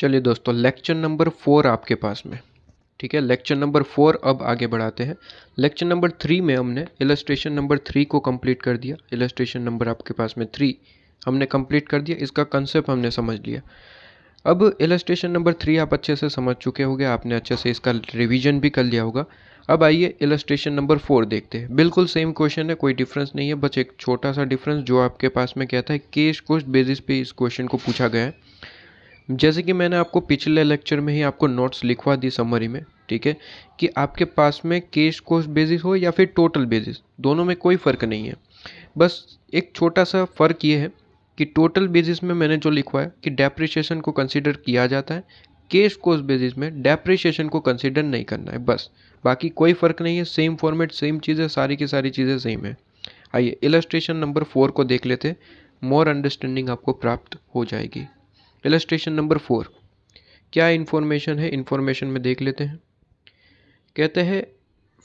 चलिए दोस्तों, lecture number 4 आपके पास में। ठीक है, लेक्चर नंबर 4 अब आगे बढ़ाते हैं। लेक्चर नंबर 3 में हमने इलस्ट्रेशन नंबर 3 को कंप्लीट कर दिया। इलस्ट्रेशन नंबर आपके पास में 3 हमने कंप्लीट कर दिया, इसका कंसेप्ट हमने समझ लिया। अब इलस्ट्रेशन नंबर 3 आप अच्छे से समझ चुके होंगे, आपने अच्छे से इसका रिवीजन भी कर लिया होगा। अब आइए इलस्ट्रेशन नंबर 4 देखते हैं। बिल्कुल सेम क्वेश्चन है, कोई डिफरेंस नहीं है, बस एक छोटा सा डिफरेंस जो आपके पास में कहता है केस कोस्ट बेसिस पे इस क्वेश्चन को पूछा गया है। जैसे कि मैंने आपको पिछले लेक्चर में ही आपको नोट्स लिखवा दी समरी में, ठीक है, कि आपके पास में केस कोस्ट बेसिस हो या फिर टोटल बेसिस, दोनों में कोई फ़र्क नहीं है। बस एक छोटा सा फ़र्क ये है कि टोटल बेसिस में मैंने जो लिखवाया कि डेप्रिसिएशन को कंसीडर किया जाता है, केस कोस्ट बेसिस में डेप्रिसिएशन को कंसीडर नहीं करना है। बस बाकी कोई फ़र्क नहीं है, सेम फॉर्मेट, सेम चीज़ें, सारी की सारी चीज़ें सेम है। आइए इलस्ट्रेशन नंबर 4 को देख लेते हैं, मोर अंडरस्टैंडिंग आपको प्राप्त हो जाएगी। इलस्ट्रेशन नंबर 4 क्या इन्फॉर्मेशन है, इन्फॉर्मेशन में देख लेते हैं। कहते हैं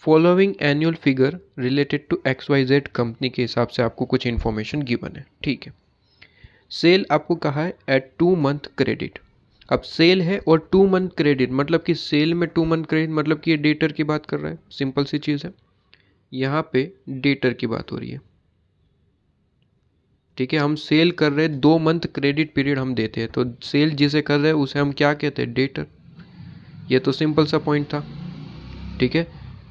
following annual figure related to XYZ company के हिसाब से आपको कुछ इन्फॉर्मेशन गिवन है। ठीक है, सेल आपको कहा है एट 2 मंथ क्रेडिट। अब सेल है और 2 मंथ क्रेडिट, मतलब कि सेल में 2 मंथ क्रेडिट, मतलब कि ये डेटर की बात कर रहा है। सिंपल सी चीज़ है, यहाँ पे डेटर की बात हो रही है। ठीक है, हम सेल कर रहे हैं, 2 मंथ क्रेडिट पीरियड हम देते हैं, तो सेल जिसे कर रहे हैं उसे हम क्या कहते हैं, डेटर। ये तो सिंपल सा पॉइंट था। ठीक है,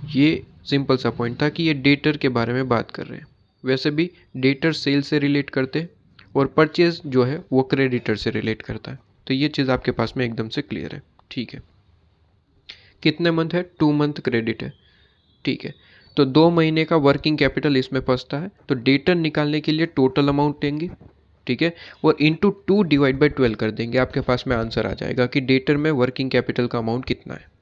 ये सिंपल सा पॉइंट था कि ये डेटर के बारे में बात कर रहे हैं। वैसे भी डेटर सेल से रिलेट करते हैं और परचेज जो है वो क्रेडिटर से रिलेट करता है, तो ये चीज़ आपके पास में एकदम से क्लियर है। ठीक है, कितने मंथ है, 2 मंथ क्रेडिट है। ठीक है, तो 2 महीने का वर्किंग कैपिटल इसमें फंसता है, तो डेटर निकालने के लिए टोटल अमाउंट देंगे। ठीक है, और इंटू 2 डिवाइड बाई 12 कर देंगे, आपके पास में आंसर आ जाएगा कि डेटर में वर्किंग कैपिटल का अमाउंट कितना है।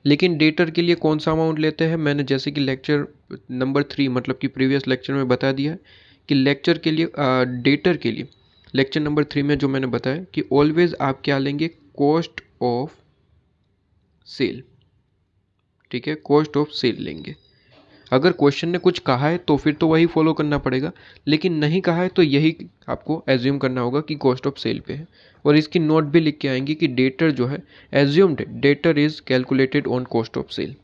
लेकिन डेटर के लिए कौन सा अमाउंट लेते हैं, मैंने जैसे कि लेक्चर नंबर 3 मतलब कि प्रीवियस लेक्चर में बता दिया है कि लेक्चर के लिए डेटर के लिए लेक्चर नंबर 3 में जो मैंने बताया कि ऑलवेज आप क्या लेंगे, कॉस्ट ऑफ सेल। ठीक है, कॉस्ट ऑफ सेल लेंगे। अगर क्वेश्चन ने कुछ कहा है तो फिर तो वही फॉलो करना पड़ेगा, लेकिन नहीं कहा है तो यही आपको एज्यूम करना होगा कि कॉस्ट ऑफ सेल पे है। और इसकी नोट भी लिख के आएंगे कि डेटर जो है assumed debtor is calculated on cost of sale,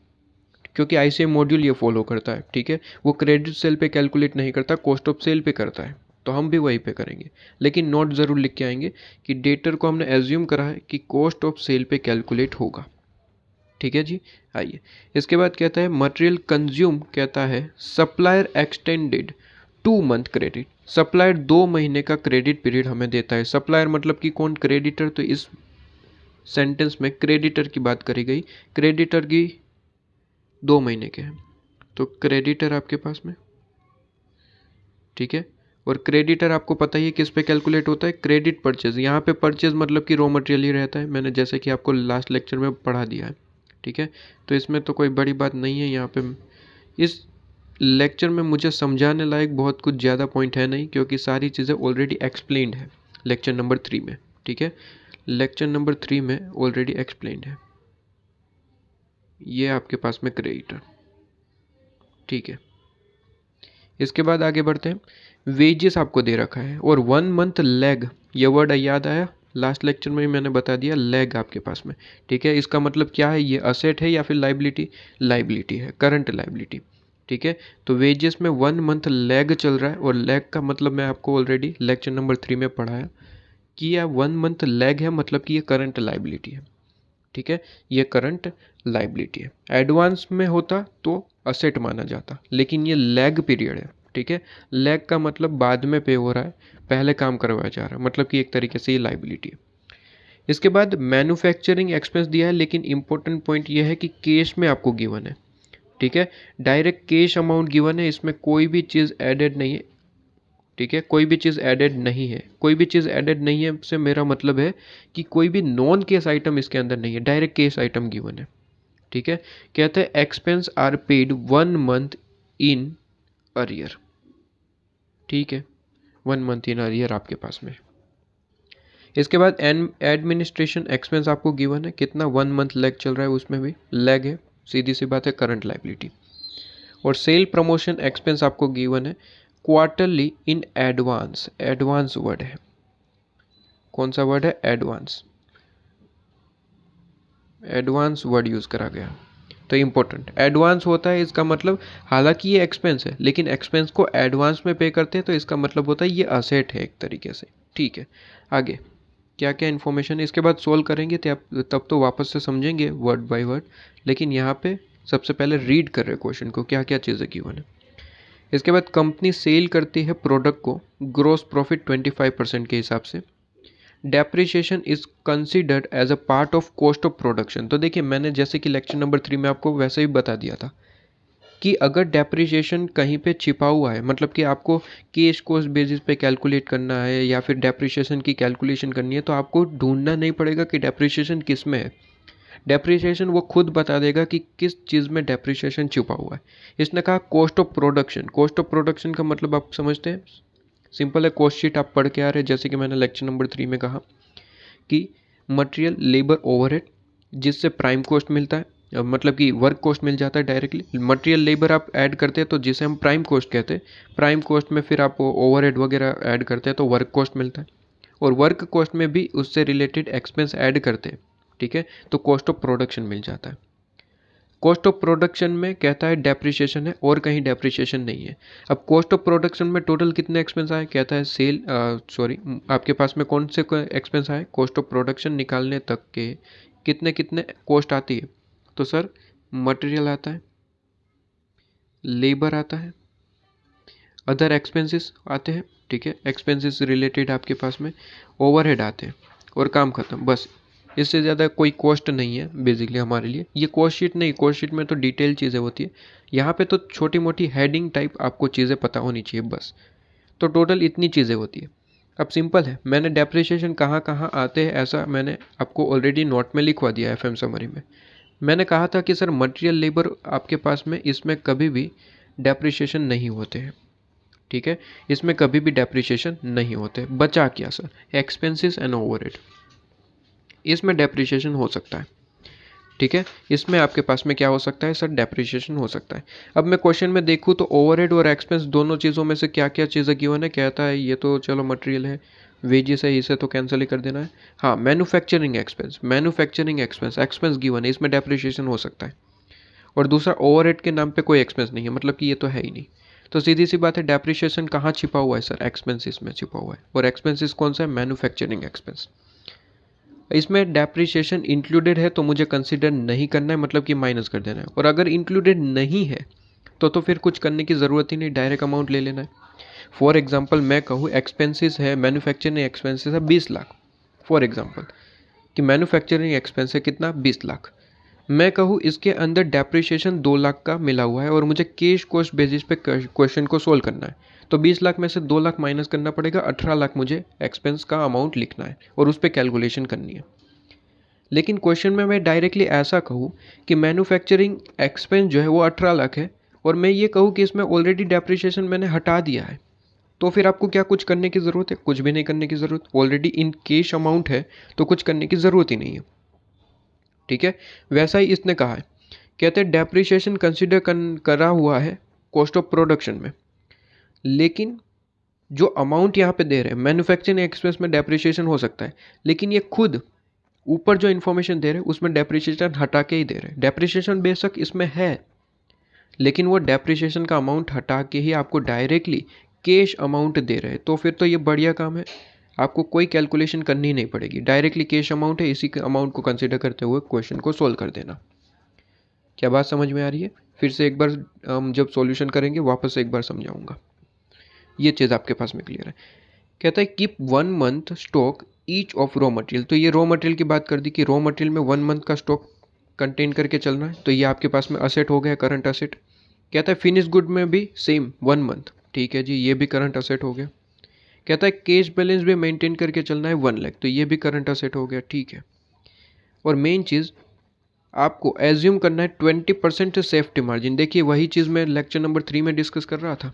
क्योंकि ICM मॉड्यूल ये फॉलो करता है। ठीक है, वो क्रेडिट सेल पे कैलकुलेट नहीं करता, कॉस्ट ऑफ सेल पे करता है, तो हम भी वही पे करेंगे। लेकिन नोट ज़रूर लिख के आएंगे कि डेटर को हमने एज्यूम करा है कि कॉस्ट ऑफ सेल पे कैलकुलेट होगा। ठीक है जी, आइए इसके बाद कहता है मटेरियल कंज्यूम, कहता है supplier extended 2 month credit. Supplier 2 महीने का क्रेडिट पीरियड हमें देता है। सप्लायर मतलब कि कौन, क्रेडिटर। तो इस सेंटेंस में क्रेडिटर की बात करी गई, क्रेडिटर की 2 महीने के हैं, तो क्रेडिटर आपके पास में। ठीक है, और क्रेडिटर आपको पता ही है किस पे कैलकुलेट होता है, क्रेडिट परचेज। यहाँ पे परचेज मतलब कि रॉ मटेरियल ही रहता है, मैंने जैसे कि आपको लास्ट लेक्चर में पढ़ा दिया है। ठीक है, तो इसमें तो कोई बड़ी बात नहीं है। यहाँ पे इस लेक्चर में मुझे समझाने लायक बहुत कुछ ज़्यादा पॉइंट है नहीं, क्योंकि सारी चीज़ें ऑलरेडी एक्सप्लेन्ड है लेक्चर नंबर 3 में। ठीक है, लेक्चर नंबर 3 में ऑलरेडी एक्सप्लेन्ड है। ये आपके पास में क्रेडिटर। ठीक है, इसके बाद आगे बढ़ते हैं। वेजेस आपको दे रखा है और 1 मंथ लैग, ये वर्ड याद आया, लास्ट लेक्चर में मैंने बता दिया, लैग आपके पास में। ठीक है, इसका मतलब क्या है, ये असेट है या फिर लाइबिलिटी, लाइबिलिटी है, करंट लाइबिलिटी। ठीक है, तो वेजेस में 1 मंथ लैग चल रहा है, और लैग का मतलब मैं आपको ऑलरेडी लेक्चर नंबर 3 में पढ़ाया कि यह 1 मंथ लैग है, मतलब कि ये करंट लाइबिलिटी है। ठीक है, ये करंट लाइबिलिटी है। एडवांस में होता तो असेट माना जाता, लेकिन ये लैग पीरियड है। ठीक है, लैग का मतलब बाद में पे हो रहा है, पहले काम करवाया जा रहा है, मतलब कि एक तरीके से ये लाइबिलिटी है। इसके बाद मैन्युफैक्चरिंग एक्सपेंस दिया है, लेकिन इंपॉर्टेंट पॉइंट ये है कि कैश में आपको गिवन है। ठीक है, डायरेक्ट कैश अमाउंट गिवन है, इसमें कोई भी चीज़ एडेड नहीं है। ठीक है, कोई भी चीज़ एडेड नहीं है। कोई भी चीज़ एडेड नहीं है से मेरा मतलब है कि कोई भी नॉन केस आइटम इसके अंदर नहीं है, डायरेक्ट केस आइटम गिवन है। ठीक है, कहते हैं expense are paid 1 month in arrear. ठीक है, 1 मंथ इन अरियर आपके पास में। इसके बाद एडमिनिस्ट्रेशन एक्सपेंस आपको गिवन है, कितना, 1 मंथ लैग चल रहा है, उसमें भी लैग है, सीधी सी बात है, करंट लाइबिलिटी। और सेल प्रमोशन एक्सपेंस आपको गिवन है quarterly in advance. Advance word है, कौन सा वर्ड है, एडवांस। एडवांस वर्ड यूज़ करा गया, तो इम्पोर्टेंट एडवांस होता है, इसका मतलब हालांकि ये एक्सपेंस है लेकिन एक्सपेंस को एडवांस में पे करते हैं, तो इसका मतलब होता है ये असेट है एक तरीके से। ठीक है, आगे क्या क्या इन्फॉर्मेशन है इसके बाद सोल्व करेंगे, तब तो वापस से समझेंगे वर्ड बाय वर्ड, लेकिन यहाँ पे सबसे पहले रीड कर रहे क्वेश्चन को, क्या क्या चीज़ें गिवन है। इसके बाद कंपनी सेल करती है प्रोडक्ट को ग्रॉस प्रॉफिट 25% के हिसाब से। Depreciation is considered as a part of cost of production. तो देखिए मैंने जैसे कि लेक्चर नंबर 3 में आपको वैसे ही बता दिया था कि अगर डेप्रिसिएशन कहीं पे छिपा हुआ है, मतलब कि आपको कैश कॉस्ट बेसिस पे कैलकुलेट करना है या फिर डेप्रिसिएशन की कैलकुलेशन करनी है, तो आपको ढूंढना नहीं पड़ेगा कि डेप्रिसिएशन किस में है। डेप्रिसिएशन वो खुद बता देगा कि किस चीज़ में डेप्रिसिएशन छिपा हुआ है। इसने कहा cost of production. Cost of production का मतलब आप समझते हैं, सिंपल है, कॉस्ट शीट आप पढ़ के आ रहे हैं, जैसे कि मैंने लेक्चर नंबर 3 में कहा कि मटेरियल लेबर ओवरहेड जिससे प्राइम कॉस्ट मिलता है, मतलब कि वर्क कॉस्ट मिल जाता है डायरेक्टली। मटेरियल लेबर आप ऐड करते हैं तो जिसे हम प्राइम कॉस्ट कहते हैं, प्राइम कॉस्ट में फिर आप ओवरहेड वगैरह ऐड करते हैं तो वर्क कॉस्ट मिलता है, और वर्क कॉस्ट में भी उससे रिलेटेड एक्सपेंस ऐड करते हैं। ठीक है, तो कॉस्ट ऑफ प्रोडक्शन मिल जाता है। कॉस्ट ऑफ प्रोडक्शन में कहता है डेप्रिसिएशन है और कहीं डेप्रिसिएशन नहीं है। अब कॉस्ट ऑफ प्रोडक्शन में टोटल कितने एक्सपेंस आए, कहता है आपके पास में कौन से एक्सपेंस आए कॉस्ट ऑफ प्रोडक्शन निकालने तक के, कितने कितने कॉस्ट आती है। तो सर मटेरियल आता है, लेबर आता है, अदर एक्सपेंसेस आते हैं। ठीक है, एक्सपेंसेस रिलेटेड आपके पास में ओवरहेड आते हैं और काम खत्म, बस। इससे ज़्यादा कोई कॉस्ट नहीं है बेसिकली हमारे लिए। ये कॉस्ट शीट नहीं, कॉस्ट शीट में तो डिटेल चीज़ें होती है, यहाँ पे तो छोटी मोटी हेडिंग टाइप आपको चीज़ें पता होनी चाहिए बस। तो टोटल इतनी चीज़ें होती है। अब सिंपल है, मैंने डेप्रिसिएशन कहाँ कहाँ आते हैं ऐसा मैंने आपको ऑलरेडी नोट में लिखवा दिया है एफएम समरी में। मैंने कहा था कि सर मटेरियल लेबर आपके पास में इसमें कभी भी डेप्रिसिएशन नहीं होते हैं। ठीक है, इसमें कभी भी डेप्रिसिएशन नहीं होते। बचा क्या सर, एक्सपेंसेस एंड ओवरहेड, इसमें डेप्रिसिएशन हो सकता है। ठीक है, इसमें आपके पास में क्या हो सकता है सर, डेप्रिसिएशन हो सकता है। अब मैं क्वेश्चन में देखूँ तो ओवरहेड और एक्सपेंस दोनों चीज़ों में से क्या क्या चीज़ें गिवन है, कहता है ये तो चलो मटेरियल है, वेजेस है, इसे तो कैंसिल ही कर देना है। हाँ, manufacturing expense, manufacturing expense, expense given है, इसमें डेप्रिसिएशन हो सकता है। और दूसरा ओवरहेड के नाम पे कोई एक्सपेंस नहीं है, मतलब कि ये तो है ही नहीं। तो सीधी सी बात है, डेप्रिसिएशन कहाँ छिपा हुआ है सर, एक्सपेंसिस में छिपा हुआ है। और एक्सपेंसिस कौन सा है, मैन्युफैक्चरिंग एक्सपेंस। इसमें डेप्रिसिएशन इंक्लूडेड है तो मुझे कंसिडर नहीं करना है, मतलब कि माइनस कर देना है। और अगर इंक्लूडेड नहीं है तो फिर कुछ करने की ज़रूरत ही नहीं, डायरेक्ट अमाउंट ले लेना है। फॉर एग्जांपल मैं कहूँ एक्सपेंसेस है, मैन्युफैक्चरिंग एक्सपेंसेस है 20 लाख, फॉर एग्जांपल कि मैन्युफैक्चरिंग एक्सपेंस है कितना, 20 लाख। मैं कहूँ इसके अंदर डेप्रिसिएशन 2 लाख का मिला हुआ है और मुझे कैश कॉस्ट बेसिस पे क्वेश्चन को सोल्व करना है, तो 20 लाख में से 2 लाख माइनस करना पड़ेगा, 18 लाख मुझे एक्सपेंस का अमाउंट लिखना है और उस पर कैलकुलेशन करनी है। लेकिन क्वेश्चन में मैं डायरेक्टली ऐसा कहूँ कि मैन्युफैक्चरिंग एक्सपेंस जो है वो 18 लाख है और मैं ये कहूँ कि इसमें ऑलरेडी डेप्रिसिएशन मैंने हटा दिया है, तो फिर आपको क्या कुछ करने की ज़रूरत है, कुछ भी नहीं करने की ज़रूरत, ऑलरेडी इन कैश अमाउंट है तो कुछ करने की ज़रूरत ही नहीं है। ठीक है, वैसा ही इसने कहा है, कहते हैं डेप्रिसिएशन कंसिडर करा हुआ है कॉस्ट ऑफ प्रोडक्शन में, लेकिन जो अमाउंट यहाँ पे दे रहे हैं मैन्युफैक्चरिंग एक्सपेंस में डेप्रिसिएशन हो सकता है, लेकिन ये खुद ऊपर जो इन्फॉर्मेशन दे रहे हैं उसमें डेप्रिसिएशन हटा के ही दे रहे हैं। डेप्रिसिएशन बेशक इसमें है लेकिन वो डेप्रिसिएशन का अमाउंट हटा के ही आपको डायरेक्टली कैश अमाउंट दे रहे हैं, तो फिर तो ये बढ़िया काम है, आपको कोई कैलकुलेशन करनी नहीं पड़ेगी, डायरेक्टली कैश अमाउंट है, इसी अमाउंट को कंसिडर करते हुए क्वेश्चन को सोल्व कर देना। क्या बात समझ में आ रही है, फिर से एक बार जब सॉल्यूशन करेंगे वापस से एक बार समझाऊंगा, ये चीज़ आपके पास में क्लियर है। कहता है keep 1 month stock each of raw material, तो ये रॉ मटेरियल की बात कर दी कि रॉ मटेरियल में 1 मंथ का स्टॉक कंटेन करके चलना है, तो ये आपके पास में असेट हो गया, करंट असेट। कहता है फिनिश गुड में भी सेम 1 मंथ, ठीक है जी, ये भी करंट असेट हो गया। कहता है कैश बैलेंस भी मेंटेन करके चलना है 1 लाख, तो ये भी करंट असेट हो गया, ठीक है। और मेन चीज़ आपको एज्यूम करना है 20% सेफ्टी मार्जिन। देखिए वही चीज़ मैं लेक्चर नंबर 3 में डिस्कस कर रहा था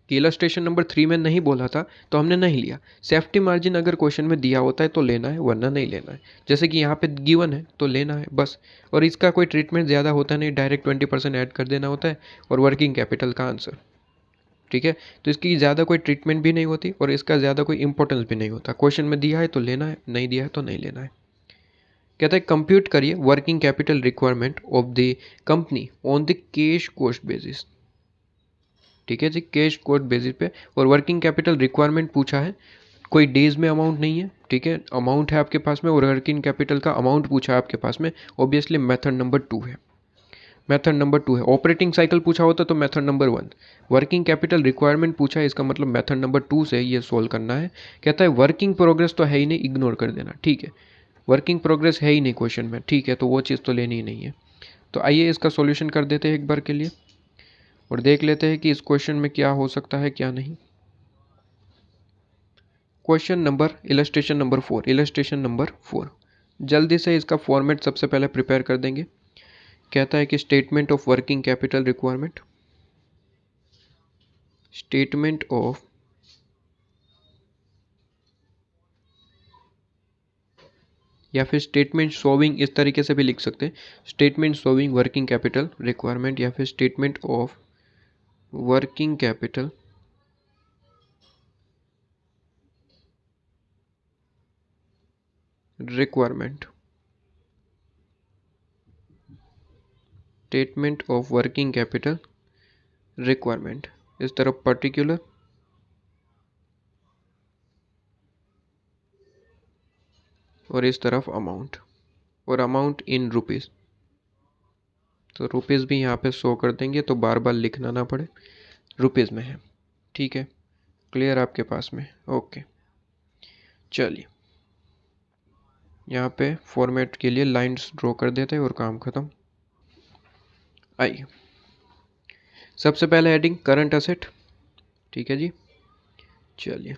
कि इलस्ट्रेशन नंबर 3 में नहीं बोला था तो हमने नहीं लिया। सेफ्टी मार्जिन अगर क्वेश्चन में दिया होता है तो लेना है, वरना नहीं लेना है। जैसे कि यहाँ पे गिवन है तो लेना है बस, और इसका कोई ट्रीटमेंट ज़्यादा होता नहीं, डायरेक्ट 20% ऐड कर देना होता है और वर्किंग कैपिटल का आंसर, ठीक है। तो इसकी ज़्यादा कोई ट्रीटमेंट भी नहीं होती और इसका ज़्यादा कोई इंपॉर्टेंस भी नहीं होता। क्वेश्चन में दिया है तो लेना है, नहीं दिया है तो नहीं लेना है। कहता है कंप्यूट करिए working capital requirement of the company on the cash cost basis. ठीक है जी, कैश कॉस्ट बेसिस पे। और वर्किंग कैपिटल रिक्वायरमेंट पूछा है, कोई डेज में अमाउंट नहीं है, ठीक है, अमाउंट है आपके पास में और वर्किंग कैपिटल का अमाउंट पूछा है आपके पास में, ऑब्वियसली मेथड नंबर 2 है। मेथड नंबर 2 है। ऑपरेटिंग साइकिल पूछा होता तो method number 1। Working capital requirement पूछा है, इसका मतलब मेथड नंबर 2 से ये सोल्व करना है। कहता है वर्किंग प्रोग्रेस तो है ही नहीं, इग्नोर कर देना। ठीक है, वर्किंग प्रोग्रेस है ही नहीं क्वेश्चन में, ठीक है, तो वो चीज़ तो लेनी ही नहीं है। तो आइए इसका सॉल्यूशन कर देते हैं एक बार के लिए और देख लेते हैं कि इस क्वेश्चन में क्या हो सकता है क्या नहीं। Question number illustration number 4, illustration number 4। जल्दी से इसका फॉर्मेट सबसे पहले प्रिपेयर कर देंगे। कहता है कि statement of working capital requirement, statement of या फिर स्टेटमेंट शोविंग, इस तरीके से भी लिख सकते हैं, statement showing working capital requirement या फिर statement of working capital requirement, statement of working capital requirement. इस तरफ पर्टिकुलर और इस तरफ अमाउंट, और अमाउंट इन रुपीस। तो रुपीस भी यहाँ पे शो कर देंगे तो बार बार लिखना ना पड़े, रुपीस में है। ठीक है, क्लियर आपके पास में? ओके, चलिए यहाँ पे फॉर्मेट के लिए लाइंस ड्रॉ कर देते हैं और काम खत्म। आइए सबसे पहले हेडिंग करंट असेट। ठीक है जी, चलिए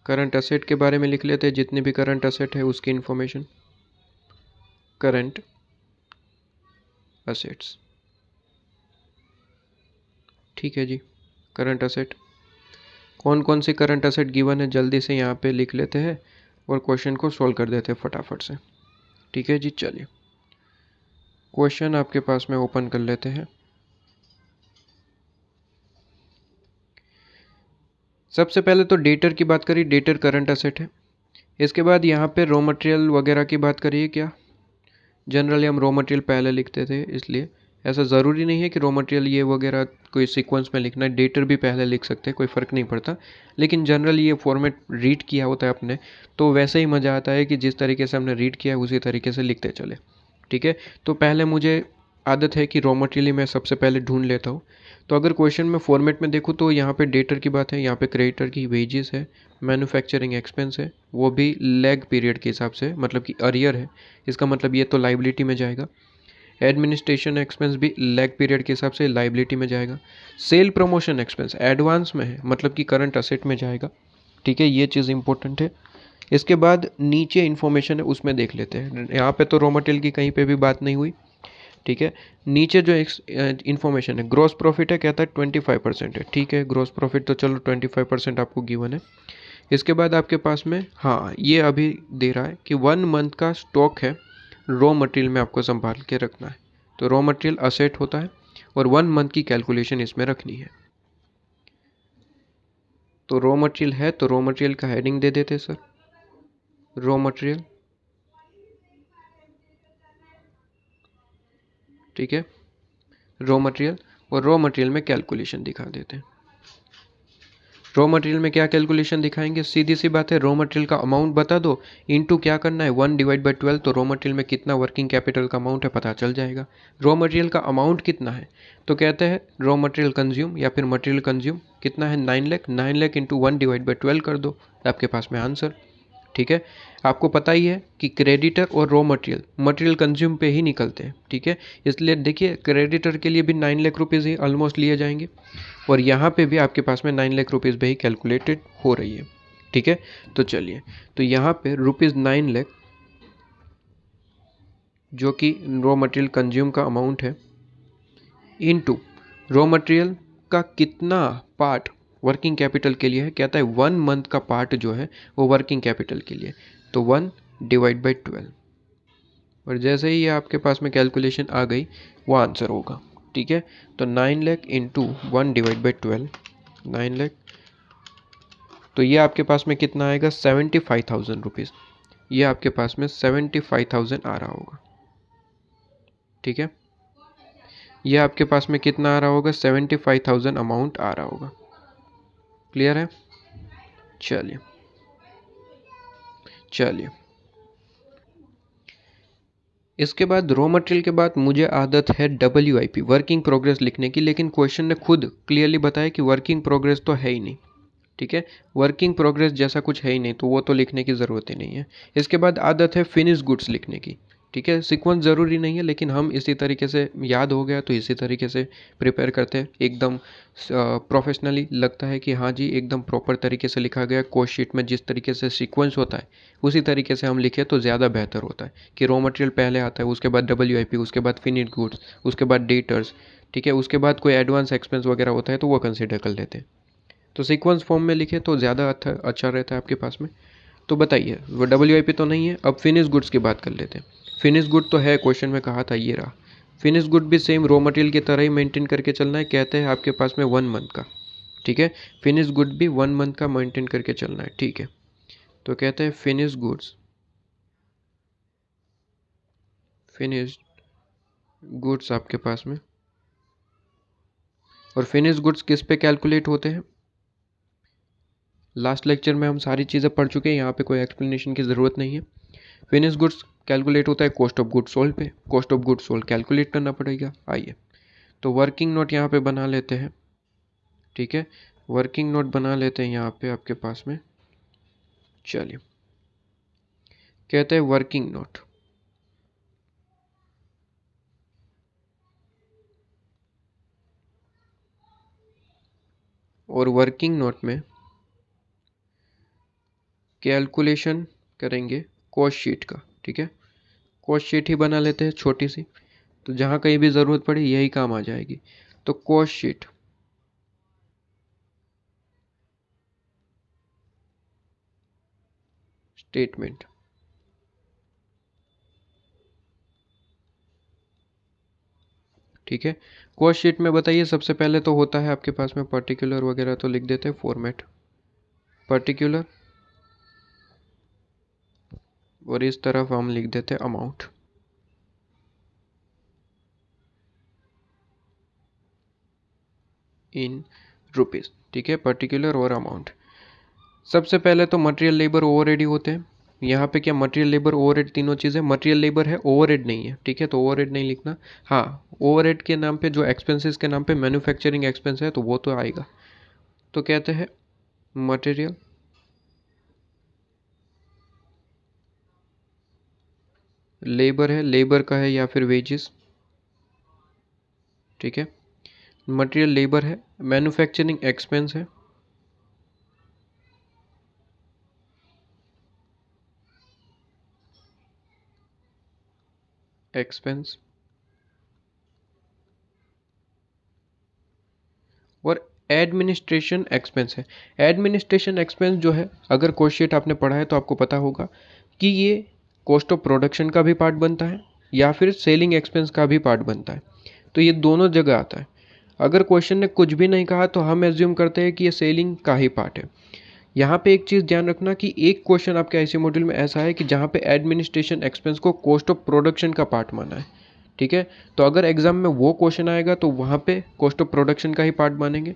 करंट असेट के बारे में लिख लेते हैं, जितने भी करंट असेट है उसकी इंफॉर्मेशन। करंट असेट्स, ठीक है जी। करंट असेट, कौन कौन सी करंट असेट गिवन है जल्दी से यहाँ पे लिख लेते हैं और क्वेश्चन को सॉल्व कर देते हैं फटाफट से। ठीक है जी, चलिए क्वेश्चन आपके पास में ओपन कर लेते हैं। सबसे पहले तो डेटर की बात करिए, डेटर करंट असेट है। इसके बाद यहाँ पे रॉ मटेरियल वगैरह की बात करिए। क्या जनरली हम रॉ मटेरियल पहले लिखते थे, इसलिए ऐसा ज़रूरी नहीं है कि रॉ मटेरियल ये वगैरह कोई सीक्वेंस में लिखना है, डेटर भी पहले लिख सकते हैं, कोई फ़र्क नहीं पड़ता। लेकिन जनरली ये फॉर्मेट रीड किया होता है अपने, तो वैसे ही मज़ा आता है कि जिस तरीके से हमने रीड किया है उसी तरीके से लिखते चले। ठीक है, तो पहले मुझे आदत है कि रॉ मटेरियल मैं सबसे पहले ढूंढ लेता हूँ। तो अगर क्वेश्चन में फॉर्मेट में देखूँ तो यहाँ पे डेटर की बात है, यहाँ पे क्रेडिटर की वेजेस है, मैन्युफैक्चरिंग एक्सपेंस है, वो भी लेग पीरियड के हिसाब से, मतलब कि अरियर है, इसका मतलब ये तो लाइबिलिटी में जाएगा। एडमिनिस्ट्रेशन एक्सपेंस भी लेग पीरियड के हिसाब से लाइबिलिटी में जाएगा। सेल प्रमोशन एक्सपेंस एडवांस में है, मतलब कि करंट असेट में जाएगा। ठीक है, ये चीज़ इंपॉर्टेंट है। इसके बाद नीचे इन्फॉर्मेशन है उसमें देख लेते हैं। यहाँ पे तो रॉ मटेरियल की कहीं पे भी बात नहीं हुई। ठीक है, नीचे जो इन्फॉर्मेशन है, ग्रॉस प्रॉफिट है, कहता है 25% है। ठीक है, ग्रॉस प्रॉफिट तो चलो 25% आपको गिवन है। इसके बाद आपके पास में हाँ ये अभी दे रहा है कि 1 मंथ का स्टॉक है रॉ मटेरियल में, आपको संभाल के रखना है। तो रॉ मटेरियल असेट होता है और 1 मंथ की कैलकुलेशन इसमें रखनी है। तो रॉ मटेरियल है तो रॉ मटेरियल का हेडिंग दे देते सर, रॉ मटेरियल। ठीक है, रॉ मटेरियल, और रॉ मटेरियल में कैलकुलेशन दिखा देते हैं। रॉ मटेरियल में क्या कैलकुलेशन दिखाएंगे, सीधी सी बात है, रॉ मटेरियल का अमाउंट बता दो, इनटू क्या करना है 1/12, तो रॉ मटेरियल में कितना वर्किंग कैपिटल का अमाउंट है पता चल जाएगा। रॉ मटेरियल का अमाउंट कितना है, तो कहते हैं रॉ मटेरियल कंज्यूम या फिर मटेरियल कंज्यूम कितना है 9 लाख, 9 लाख इंटू 1/12 कर दो, आपके पास में आंसर। ठीक है, आपको पता ही है कि क्रेडिटर और रॉ मटेरियल कंज्यूम पे ही निकलते हैं। ठीक है, इसलिए देखिए क्रेडिटर के लिए भी 9 लाख रुपीज़ ही ऑलमोस्ट लिए जाएंगे और यहाँ पे भी आपके पास में 9 लाख रुपीज़ पे ही कैलकुलेटेड हो रही है। ठीक है, तो चलिए, तो यहाँ पे ₹9 लाख जो कि रॉ मटेरियल कंज्यूम का अमाउंट है, इनटू रॉ मटेरियल का कितना पार्ट वर्किंग कैपिटल के लिए है, कहता है 1 मंथ का पार्ट जो है वो वर्किंग कैपिटल के लिए, तो 1/12। और जैसे ही ये आपके पास में कैलकुलेशन आ गई वो आंसर होगा। ठीक है, तो 9 लाख इंटू 1/12, 9 लाख, तो ये आपके पास में कितना आएगा, 75,000 रुपीज़। ये आपके पास में 75,000 आ रहा होगा, ठीक है। ये आपके पास में कितना आ रहा होगा, 75,000 अमाउंट आ रहा होगा। क्लियर है? चलिए चलिए, इसके बाद रॉ मटेरियल के बाद मुझे आदत है WIP वर्किंग प्रोग्रेस लिखने की, लेकिन क्वेश्चन ने खुद क्लियरली बताया कि वर्किंग प्रोग्रेस तो है ही नहीं, ठीक है। वर्किंग प्रोग्रेस जैसा कुछ है ही नहीं, तो वो तो लिखने की ज़रूरत ही नहीं है। इसके बाद आदत है फिनिश गुड्स लिखने की, ठीक है। सीक्वेंस ज़रूरी नहीं है, लेकिन हम इसी तरीके से, याद हो गया तो इसी तरीके से प्रिपेयर करते हैं। एकदम प्रोफेशनली लगता है कि हाँ जी एकदम प्रॉपर तरीके से लिखा गया। कोस्ट शीट में जिस तरीके से सीक्वेंस होता है उसी तरीके से हम लिखें तो ज़्यादा बेहतर होता है कि रॉ मटेरियल पहले आता है, उसके बाद WIP, उसके बाद फिनिश गुड्स, उसके बाद डेटर्स, ठीक है। उसके बाद कोई एडवांस एक्सपेंस वगैरह होता है तो वो कंसिडर कर लेते हैं। तो सीक्वेंस फॉर्म में लिखे तो ज़्यादा अच्छा रहता है आपके पास में। तो बताइए, वो WIP तो नहीं है। अब फिनिश गुड्स की बात कर लेते हैं। फिनिश गुड तो है, क्वेश्चन में कहा था, ये रहा। फिनिश गुड भी सेम रॉ मटेरियल की तरह ही मेंटेन करके चलना है। कहते हैं आपके पास में 1 मंथ का, ठीक है। फिनिश गुड भी 1 मंथ का मेंटेन करके चलना है, ठीक है। तो कहते हैं फिनिश गुड्स आपके पास में, और फिनिश गुड्स किस पे कैलकुलेट होते हैं, लास्ट लेक्चर में हम सारी चीज़ें पढ़ चुके हैं, यहाँ पे कोई एक्सप्लेनेशन की ज़रूरत नहीं है। फिनिश गुड्स कैलकुलेट होता है कॉस्ट ऑफ गुड्स सोल्ड पे। Cost of goods sold calculate करना पड़ेगा। आइए तो वर्किंग नोट यहाँ पे बना लेते हैं, ठीक है। वर्किंग नोट बना लेते हैं यहाँ पे आपके पास में। चलिए, कहते हैं वर्किंग नोट, और वर्किंग नोट में कैलकुलेशन करेंगे कॉस्ट शीट का, ठीक है। कॉस्ट शीट ही बना लेते हैं छोटी सी, तो जहाँ कहीं भी ज़रूरत पड़े यही काम आ जाएगी। तो कॉस्ट शीट, स्टेटमेंट, ठीक है। कॉस्ट शीट में बताइए, सबसे पहले तो होता है आपके पास में पर्टिकुलर वगैरह, तो लिख देते हैं फॉर्मेट पर्टिकुलर, और इस तरफ हम लिख देते हैं अमाउंट, इन रुपीज़, ठीक है। पर्टिकुलर और अमाउंट। सबसे पहले तो मटेरियल लेबर ओवरहेड ही होते हैं। यहाँ पे क्या मटेरियल लेबर ओवरहेड तीनों चीज़ें, मटेरियल लेबर है ओवरहेड नहीं है, ठीक है। तो ओवरहेड नहीं लिखना। हाँ, ओवरहेड के नाम पे जो एक्सपेंसेस के नाम पे मैन्युफैक्चरिंग एक्सपेंस है तो वो तो आएगा। तो कहते हैं मटेरियल लेबर है, लेबर का है या फिर वेजेस, ठीक है। मटेरियल लेबर है, मैन्युफैक्चरिंग एक्सपेंस है, एक्सपेंस, और एडमिनिस्ट्रेशन एक्सपेंस है। एडमिनिस्ट्रेशन एक्सपेंस जो है, अगर कॉस्ट शीट आपने पढ़ा है तो आपको पता होगा कि ये कॉस्ट ऑफ प्रोडक्शन का भी पार्ट बनता है या फिर सेलिंग एक्सपेंस का भी पार्ट बनता है। तो ये दोनों जगह आता है। अगर क्वेश्चन ने कुछ भी नहीं कहा तो हम एज्यूम करते हैं कि ये सेलिंग का ही पार्ट है। यहाँ पे एक चीज़ ध्यान रखना कि एक क्वेश्चन आपके ऐसे मॉड्यूल में ऐसा है कि जहाँ पे एडमिनिस्ट्रेशन एक्सपेंस को कॉस्ट ऑफ प्रोडक्शन का पार्ट माना है, ठीक है। तो अगर एग्जाम में वो क्वेश्चन आएगा तो वहाँ पे कॉस्ट ऑफ प्रोडक्शन का ही पार्ट मानेंगे।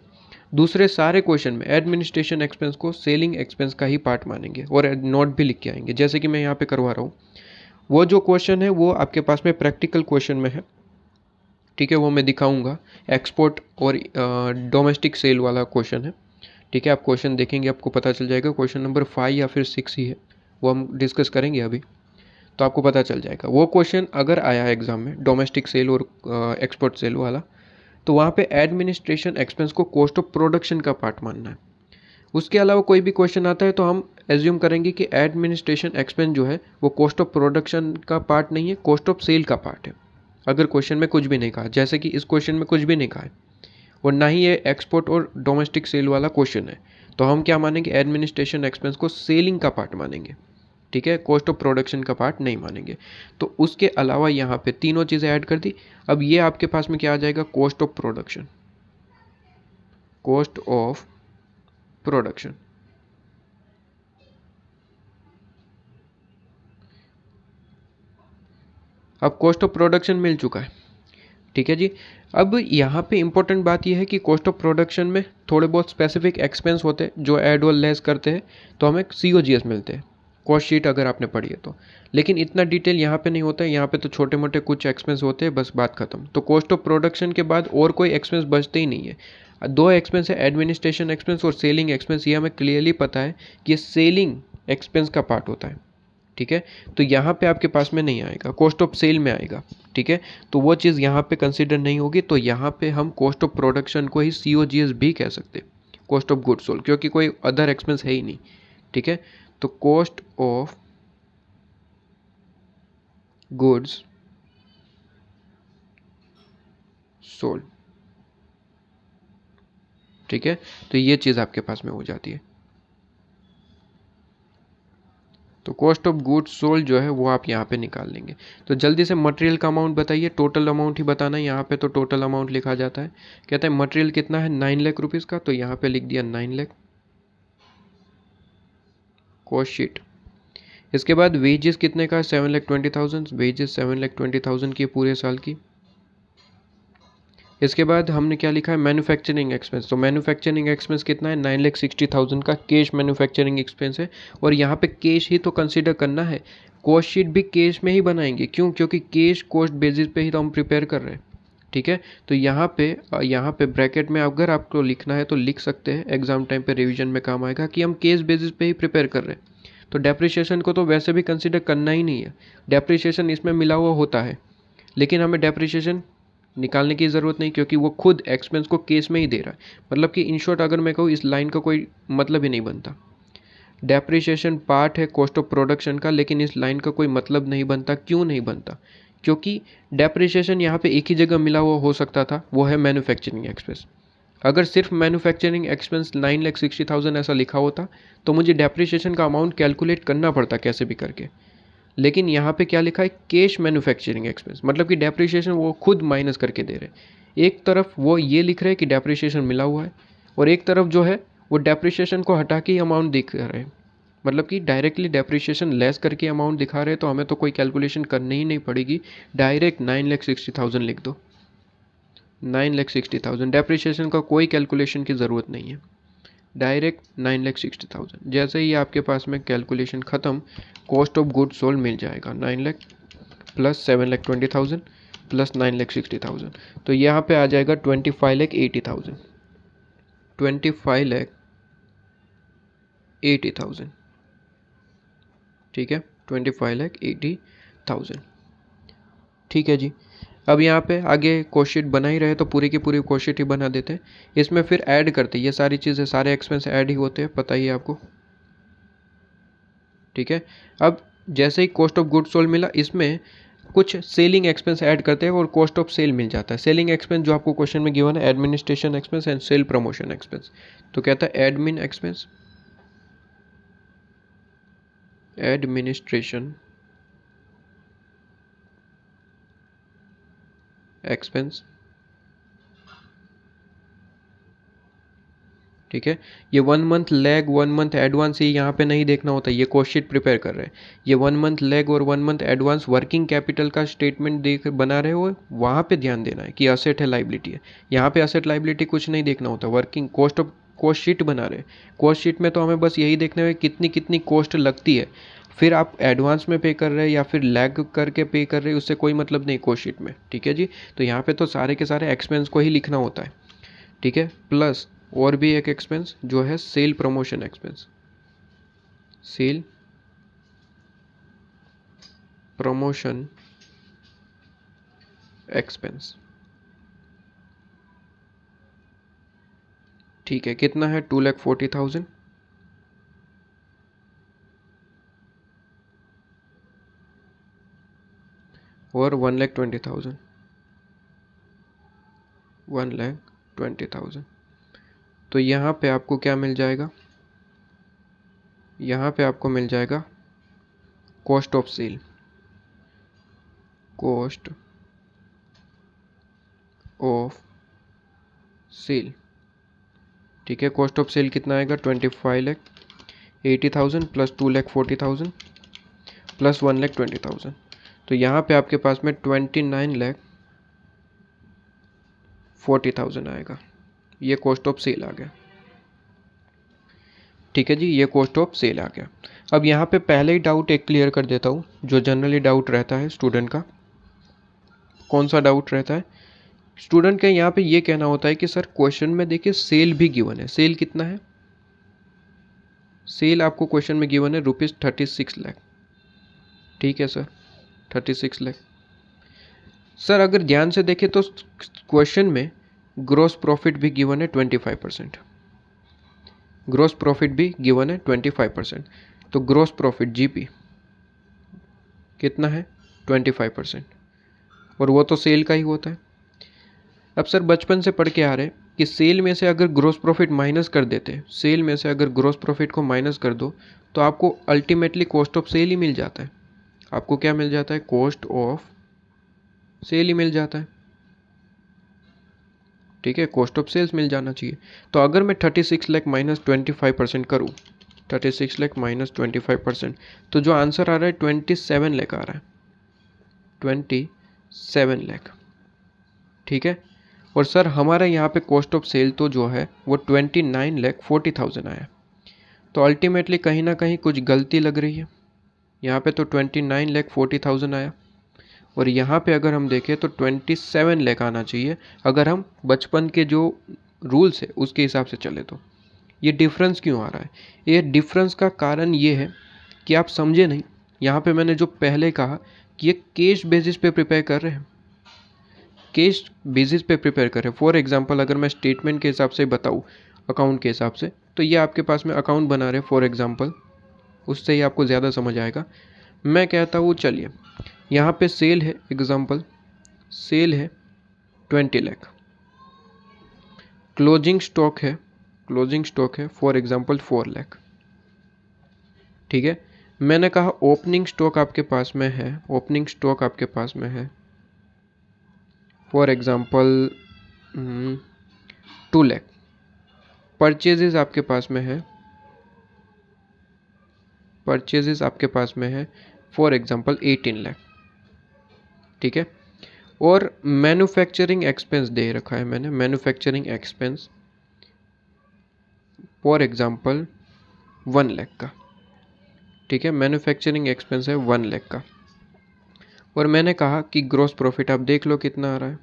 दूसरे सारे क्वेश्चन में एडमिनिस्ट्रेशन एक्सपेंस को सेलिंग एक्सपेंस का ही पार्ट मानेंगे और नोट भी लिख के आएंगे, जैसे कि मैं यहाँ पे करवा रहा हूँ। वो जो क्वेश्चन है वो आपके पास में प्रैक्टिकल क्वेश्चन में है, ठीक है। वो मैं दिखाऊंगा, एक्सपोर्ट और डोमेस्टिक सेल वाला क्वेश्चन है, ठीक है। आप क्वेश्चन देखेंगे आपको पता चल जाएगा, क्वेश्चन नंबर 5 या फिर 6 ही है, वो हम डिस्कस करेंगे अभी, तो आपको पता चल जाएगा। वो क्वेश्चन अगर आया है एग्जाम में डोमेस्टिक सेल और एक्सपोर्ट सेल वाला, तो वहाँ पे एडमिनिस्ट्रेशन एक्सपेंस को कॉस्ट ऑफ प्रोडक्शन का पार्ट मानना है। उसके अलावा कोई भी क्वेश्चन आता है तो हम एज्यूम करेंगे कि एडमिनिस्ट्रेशन एक्सपेंस जो है वो कॉस्ट ऑफ प्रोडक्शन का पार्ट नहीं है, कॉस्ट ऑफ सेल का पार्ट है। अगर क्वेश्चन में कुछ भी नहीं कहा, जैसे कि इस क्वेश्चन में कुछ भी नहीं कहा है और ना ही ये एक्सपोर्ट और डोमेस्टिक सेल वाला क्वेश्चन है, तो हम क्या मानेंगे, एडमिनिस्ट्रेशन एक्सपेंस को सेलिंग का पार्ट मानेंगे, ठीक है। कॉस्ट ऑफ प्रोडक्शन का पार्ट नहीं मानेंगे। तो उसके अलावा यहाँ पे तीनों चीज़ें ऐड कर दी। अब ये आपके पास में क्या आ जाएगा, cost of production, cost of production, अब कॉस्ट ऑफ प्रोडक्शन मिल चुका है, ठीक है जी। अब यहाँ पे इम्पोर्टेंट बात यह है कि कॉस्ट ऑफ प्रोडक्शन में थोड़े बहुत स्पेसिफिक एक्सपेंस होते हैं जो ऐड और लेस करते हैं, तो हमें COGS मिलते हैं, कॉस्ट शीट अगर आपने पढ़ी है तो। लेकिन इतना डिटेल यहाँ पे नहीं होता है, यहाँ पे तो छोटे मोटे कुछ एक्सपेंस होते हैं, बस बात खत्म। तो कॉस्ट ऑफ प्रोडक्शन के बाद और कोई एक्सपेंस बचते ही नहीं है। दो एक्सपेंस है, एडमिनिस्ट्रेशन एक्सपेंस और सेलिंग एक्सपेंस। ये हमें क्लियरली पता है कि ये सेलिंग एक्सपेंस का पार्ट होता है, ठीक है। तो यहाँ पे आपके पास में नहीं आएगा, कॉस्ट ऑफ सेल में आएगा, ठीक है। तो वो चीज़ यहाँ पे कंसिडर नहीं होगी, तो यहाँ पे हम कॉस्ट ऑफ प्रोडक्शन को ही COGS भी कह सकते, कॉस्ट ऑफ गुड्स सोल्ड, क्योंकि कोई अदर एक्सपेंस है ही नहीं, ठीक है। तो कॉस्ट ऑफ गुड्स सोल्ड, ठीक है। तो ये चीज़ आपके पास में हो जाती है। तो कॉस्ट ऑफ गुड्स सोल्ड जो है वो आप यहाँ पे निकाल लेंगे। तो जल्दी से मटेरियल का अमाउंट बताइए, टोटल अमाउंट ही बताना है। यहाँ पे तो टोटल अमाउंट लिखा जाता है, कहता है मटेरियल कितना है 9 लाख रुपीज़ का, तो यहाँ पे लिख दिया 9 लाख कॉस्ट शीट। इसके बाद वेजेस कितने का है 7,20,000, वेजेस 7,20,000 की पूरे साल की। इसके बाद हमने क्या लिखा है मैन्युफैक्चरिंग एक्सपेंस, तो मैन्युफैक्चरिंग एक्सपेंस कितना है 9,60,000 का कैश मैन्युफैक्चरिंग एक्सपेंस है। और यहाँ पे कैश ही तो कंसीडर करना है, कॉस्ट शीट भी कैश में ही बनाएंगे, क्यों? क्योंकि कैश कॉस्ट बेसिस पे ही तो हम प्रिपेयर कर रहे हैं, ठीक है। तो यहाँ पे ब्रैकेट में अगर आपको लिखना है तो लिख सकते हैं, एग्जाम टाइम पे रिवीजन में काम आएगा कि हम कैश बेसिस पे ही प्रिपेयर कर रहे हैं। तो डेप्रिसिएशन को तो वैसे भी कंसीडर करना ही नहीं है, डेप्रिसिएशन इसमें मिला हुआ होता है, लेकिन हमें डेप्रिसिएशन निकालने की ज़रूरत नहीं, क्योंकि वो खुद एक्सपेंस को केस में ही दे रहा है। मतलब कि इन शॉर्ट अगर मैं कहूँ, इस लाइन का कोई मतलब ही नहीं बनता। डेप्रिसिएशन पार्ट है कॉस्ट ऑफ प्रोडक्शन का, लेकिन इस लाइन का कोई मतलब नहीं बनता। क्यों नहीं बनता? क्योंकि डेप्रिसिएशन यहाँ पे एक ही जगह मिला हुआ हो सकता था, वो है मैन्युफैक्चरिंग एक्सपेंस। अगर सिर्फ मैन्युफैक्चरिंग एक्सपेंस 9,60,000 ऐसा लिखा होता तो मुझे डेप्रिसिएशन का अमाउंट कैलकुलेट करना पड़ता कैसे भी करके। लेकिन यहाँ पे क्या लिखा है कैश मैन्युफैक्चरिंग एक्सपेंस, मतलब कि डेप्रिसिएशन वो खुद माइनस करके दे रहे हैं। एक तरफ वो ये लिख रहे हैं कि डेप्रिसिएशन मिला हुआ है, और एक तरफ जो है वो डेप्रिसिएशन को हटा के ही अमाउंट दिख रहे हैं, मतलब कि डायरेक्टली डेप्रिसिएशन लेस करके अमाउंट दिखा रहे हैं। तो हमें तो कोई कैलकुलेशन करनी ही नहीं पड़ेगी, डायरेक्ट 9,60,000 लिख दो। 9,60,000 डेप्रिसिएशन का कोई कैलकुलेशन की ज़रूरत नहीं है, डायरेक्ट 9,60,000। जैसे ही आपके पास में कैलकुलेशन ख़त्म, कॉस्ट ऑफ गुड्स सोल्ड मिल जाएगा 9 लाख प्लस 7,20,000 प्लस 9,60,000। तो यहाँ पे आ जाएगा 25,80,000, 25,80,000, ठीक है, 25,80,000, ठीक है जी। अब यहाँ पे आगे कॉस्ट शीट बना ही रहे तो पूरी की पूरी कॉस्ट शीट ही बना देते हैं। इसमें फिर ऐड करते हैं, ये सारी चीज़ें, सारे एक्सपेंस ऐड ही होते हैं, पता ही है आपको, ठीक है। अब जैसे ही कॉस्ट ऑफ गुड्स सोल्ड मिला, इसमें कुछ सेलिंग एक्सपेंस ऐड करते हैं और कॉस्ट ऑफ सेल मिल जाता है। सेलिंग एक्सपेंस जो आपको क्वेश्चन में गिवन है administration expense and sale promotion expense. तो कहता है एडमिन एक्सपेंस, एडमिनिस्ट्रेशन एक्सपेंस, ठीक है। ये 1 मंथ लैग 1 मंथ एडवांस ये यहाँ पे नहीं देखना होता, ये कॉस्ट शीट प्रिपेयर कर रहे हैं। ये 1 मंथ लैग और 1 मंथ एडवांस वर्किंग कैपिटल का स्टेटमेंट देख बना रहे हो, वहाँ पे ध्यान देना है कि असेट है लाइबिलिटी है। यहाँ पे असेट लाइबिलिटी कुछ नहीं देखना होता, वर्किंग कॉस्ट शीट बना रहे हैं। कॉस्ट शीट में तो हमें बस यही देखना है कितनी कितनी कॉस्ट लगती है, फिर आप एडवांस में पे कर रहे हैं या फिर लैग करके पे कर रहे हैं, उससे कोई मतलब नहीं कॉस्ट शीट में, ठीक है जी। तो यहाँ पे तो सारे के सारे एक्सपेंस को ही लिखना होता है, ठीक है। प्लस और भी एक एक्सपेंस जो है sale promotion expense, sale promotion expense, ठीक है। कितना है 2,40,000 और 1,20,000, 1,20,000। तो यहाँ पे आपको क्या मिल जाएगा, यहाँ पे आपको मिल जाएगा cost of sale, cost of sale, ठीक है। कॉस्ट ऑफ सेल कितना आएगा 25,80,000 प्लस 2,40,000 प्लस 1,20,000। तो यहाँ पे आपके पास में 29,40,000 आएगा। ये कॉस्ट ऑफ सेल आ गया। ठीक है जी, ये कॉस्ट ऑफ सेल आ गया। अब यहाँ पे पहले ही डाउट एक क्लियर कर देता हूँ, जो जनरली डाउट रहता है स्टूडेंट का। कौन सा डाउट रहता है स्टूडेंट का? यहाँ पे ये कहना होता है कि सर क्वेश्चन में देखिए सेल भी गिवन है। सेल कितना है? सेल आपको क्वेश्चन में गिवन है ₹36 लाख। ठीक है सर, 36 लाख। सर अगर ध्यान से देखें तो क्वेश्चन में ग्रॉस प्रॉफिट भी गिवन है 25%। ग्रॉस प्रॉफिट भी गिवन है 25%। तो ग्रॉस प्रॉफिट जीपी कितना है? 25%। और वो तो सेल का ही होता है। अब सर बचपन से पढ़ के आ रहे हैं कि सेल में से अगर ग्रॉस प्रॉफिट माइनस कर देते हैं, सेल में से अगर ग्रॉस प्रॉफिट को माइनस कर दो तो आपको अल्टीमेटली कॉस्ट ऑफ सेल ही मिल जाता है। आपको क्या मिल जाता है? कॉस्ट ऑफ सेल ही मिल जाता है। ठीक है, कॉस्ट ऑफ सेल्स मिल जाना चाहिए। तो अगर मैं 36 लाख माइनस 25% करूँ, 36 लाख माइनस 25%, तो जो आंसर आ रहा है 27 लाख आ रहा है। 27 लाख। ठीक है, और सर हमारा यहाँ पे कॉस्ट ऑफ सेल तो जो है वो 29,40,000 आया। तो अल्टीमेटली कहीं ना कहीं कुछ गलती लग रही है। यहाँ पे तो 29,40,000 आया और यहाँ पे अगर हम देखें तो 27 लाख आना चाहिए, अगर हम बचपन के जो रूल्स है उसके हिसाब से चले तो। ये डिफरेंस क्यों आ रहा है? ये डिफरेंस का कारण ये है कि आप समझे नहीं। यहाँ पे मैंने जो पहले कहा कि ये कैश बेसिस पे प्रिपेयर कर रहे हैं, कैश बेसिस पे प्रिपेयर कर रहे हैं। फॉर एग्जांपल अगर मैं स्टेटमेंट के हिसाब से बताऊँ, अकाउंट के हिसाब से, तो ये आपके पास में अकाउंट बना रहे फॉर एग्जांपल, उससे ही आपको ज़्यादा समझ आएगा। मैं कहता हूँ चलिए यहाँ पे सेल है, एग्जांपल सेल है 20 लाख, क्लोजिंग स्टॉक है फॉर एग्जांपल 4 लाख। ठीक है, मैंने कहा ओपनिंग स्टॉक आपके पास में है, ओपनिंग स्टॉक आपके पास में है फॉर एग्जांपल 2 लाख। परचेजेस आपके पास में है, परचेजेस आपके पास में है फॉर एग्जांपल 18 लाख। ठीक है, और मैन्युफैक्चरिंग एक्सपेंस दे रखा है मैंने, manufacturing expense for example 1 lakh का। ठीक है, मैन्युफैक्चरिंग एक्सपेंस है 1 लाख का। और मैंने कहा कि ग्रॉस प्रॉफिट आप देख लो कितना आ रहा है।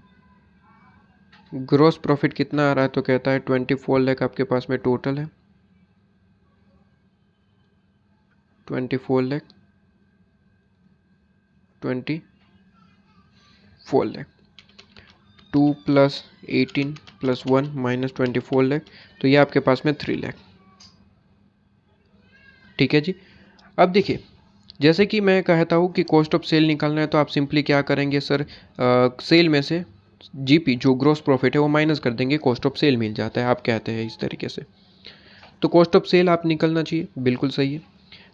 ग्रॉस प्रॉफिट कितना आ रहा है? तो कहता है 24 लाख आपके पास में टोटल है, 24 लाख, 24 लाख। 2 + 18 + 1 - 24 लाख, तो ये आपके पास में 3 लाख। ठीक है जी। अब देखिए, जैसे कि मैं कहता हूँ कि कॉस्ट ऑफ सेल निकालना है तो आप सिंपली क्या करेंगे सर, सेल में से जीपी जो ग्रॉस प्रॉफिट है वो माइनस कर देंगे, कॉस्ट ऑफ सेल मिल जाता है। आप कहते हैं इस तरीके से, तो कॉस्ट ऑफ सेल आप निकलना चाहिए, बिल्कुल सही है।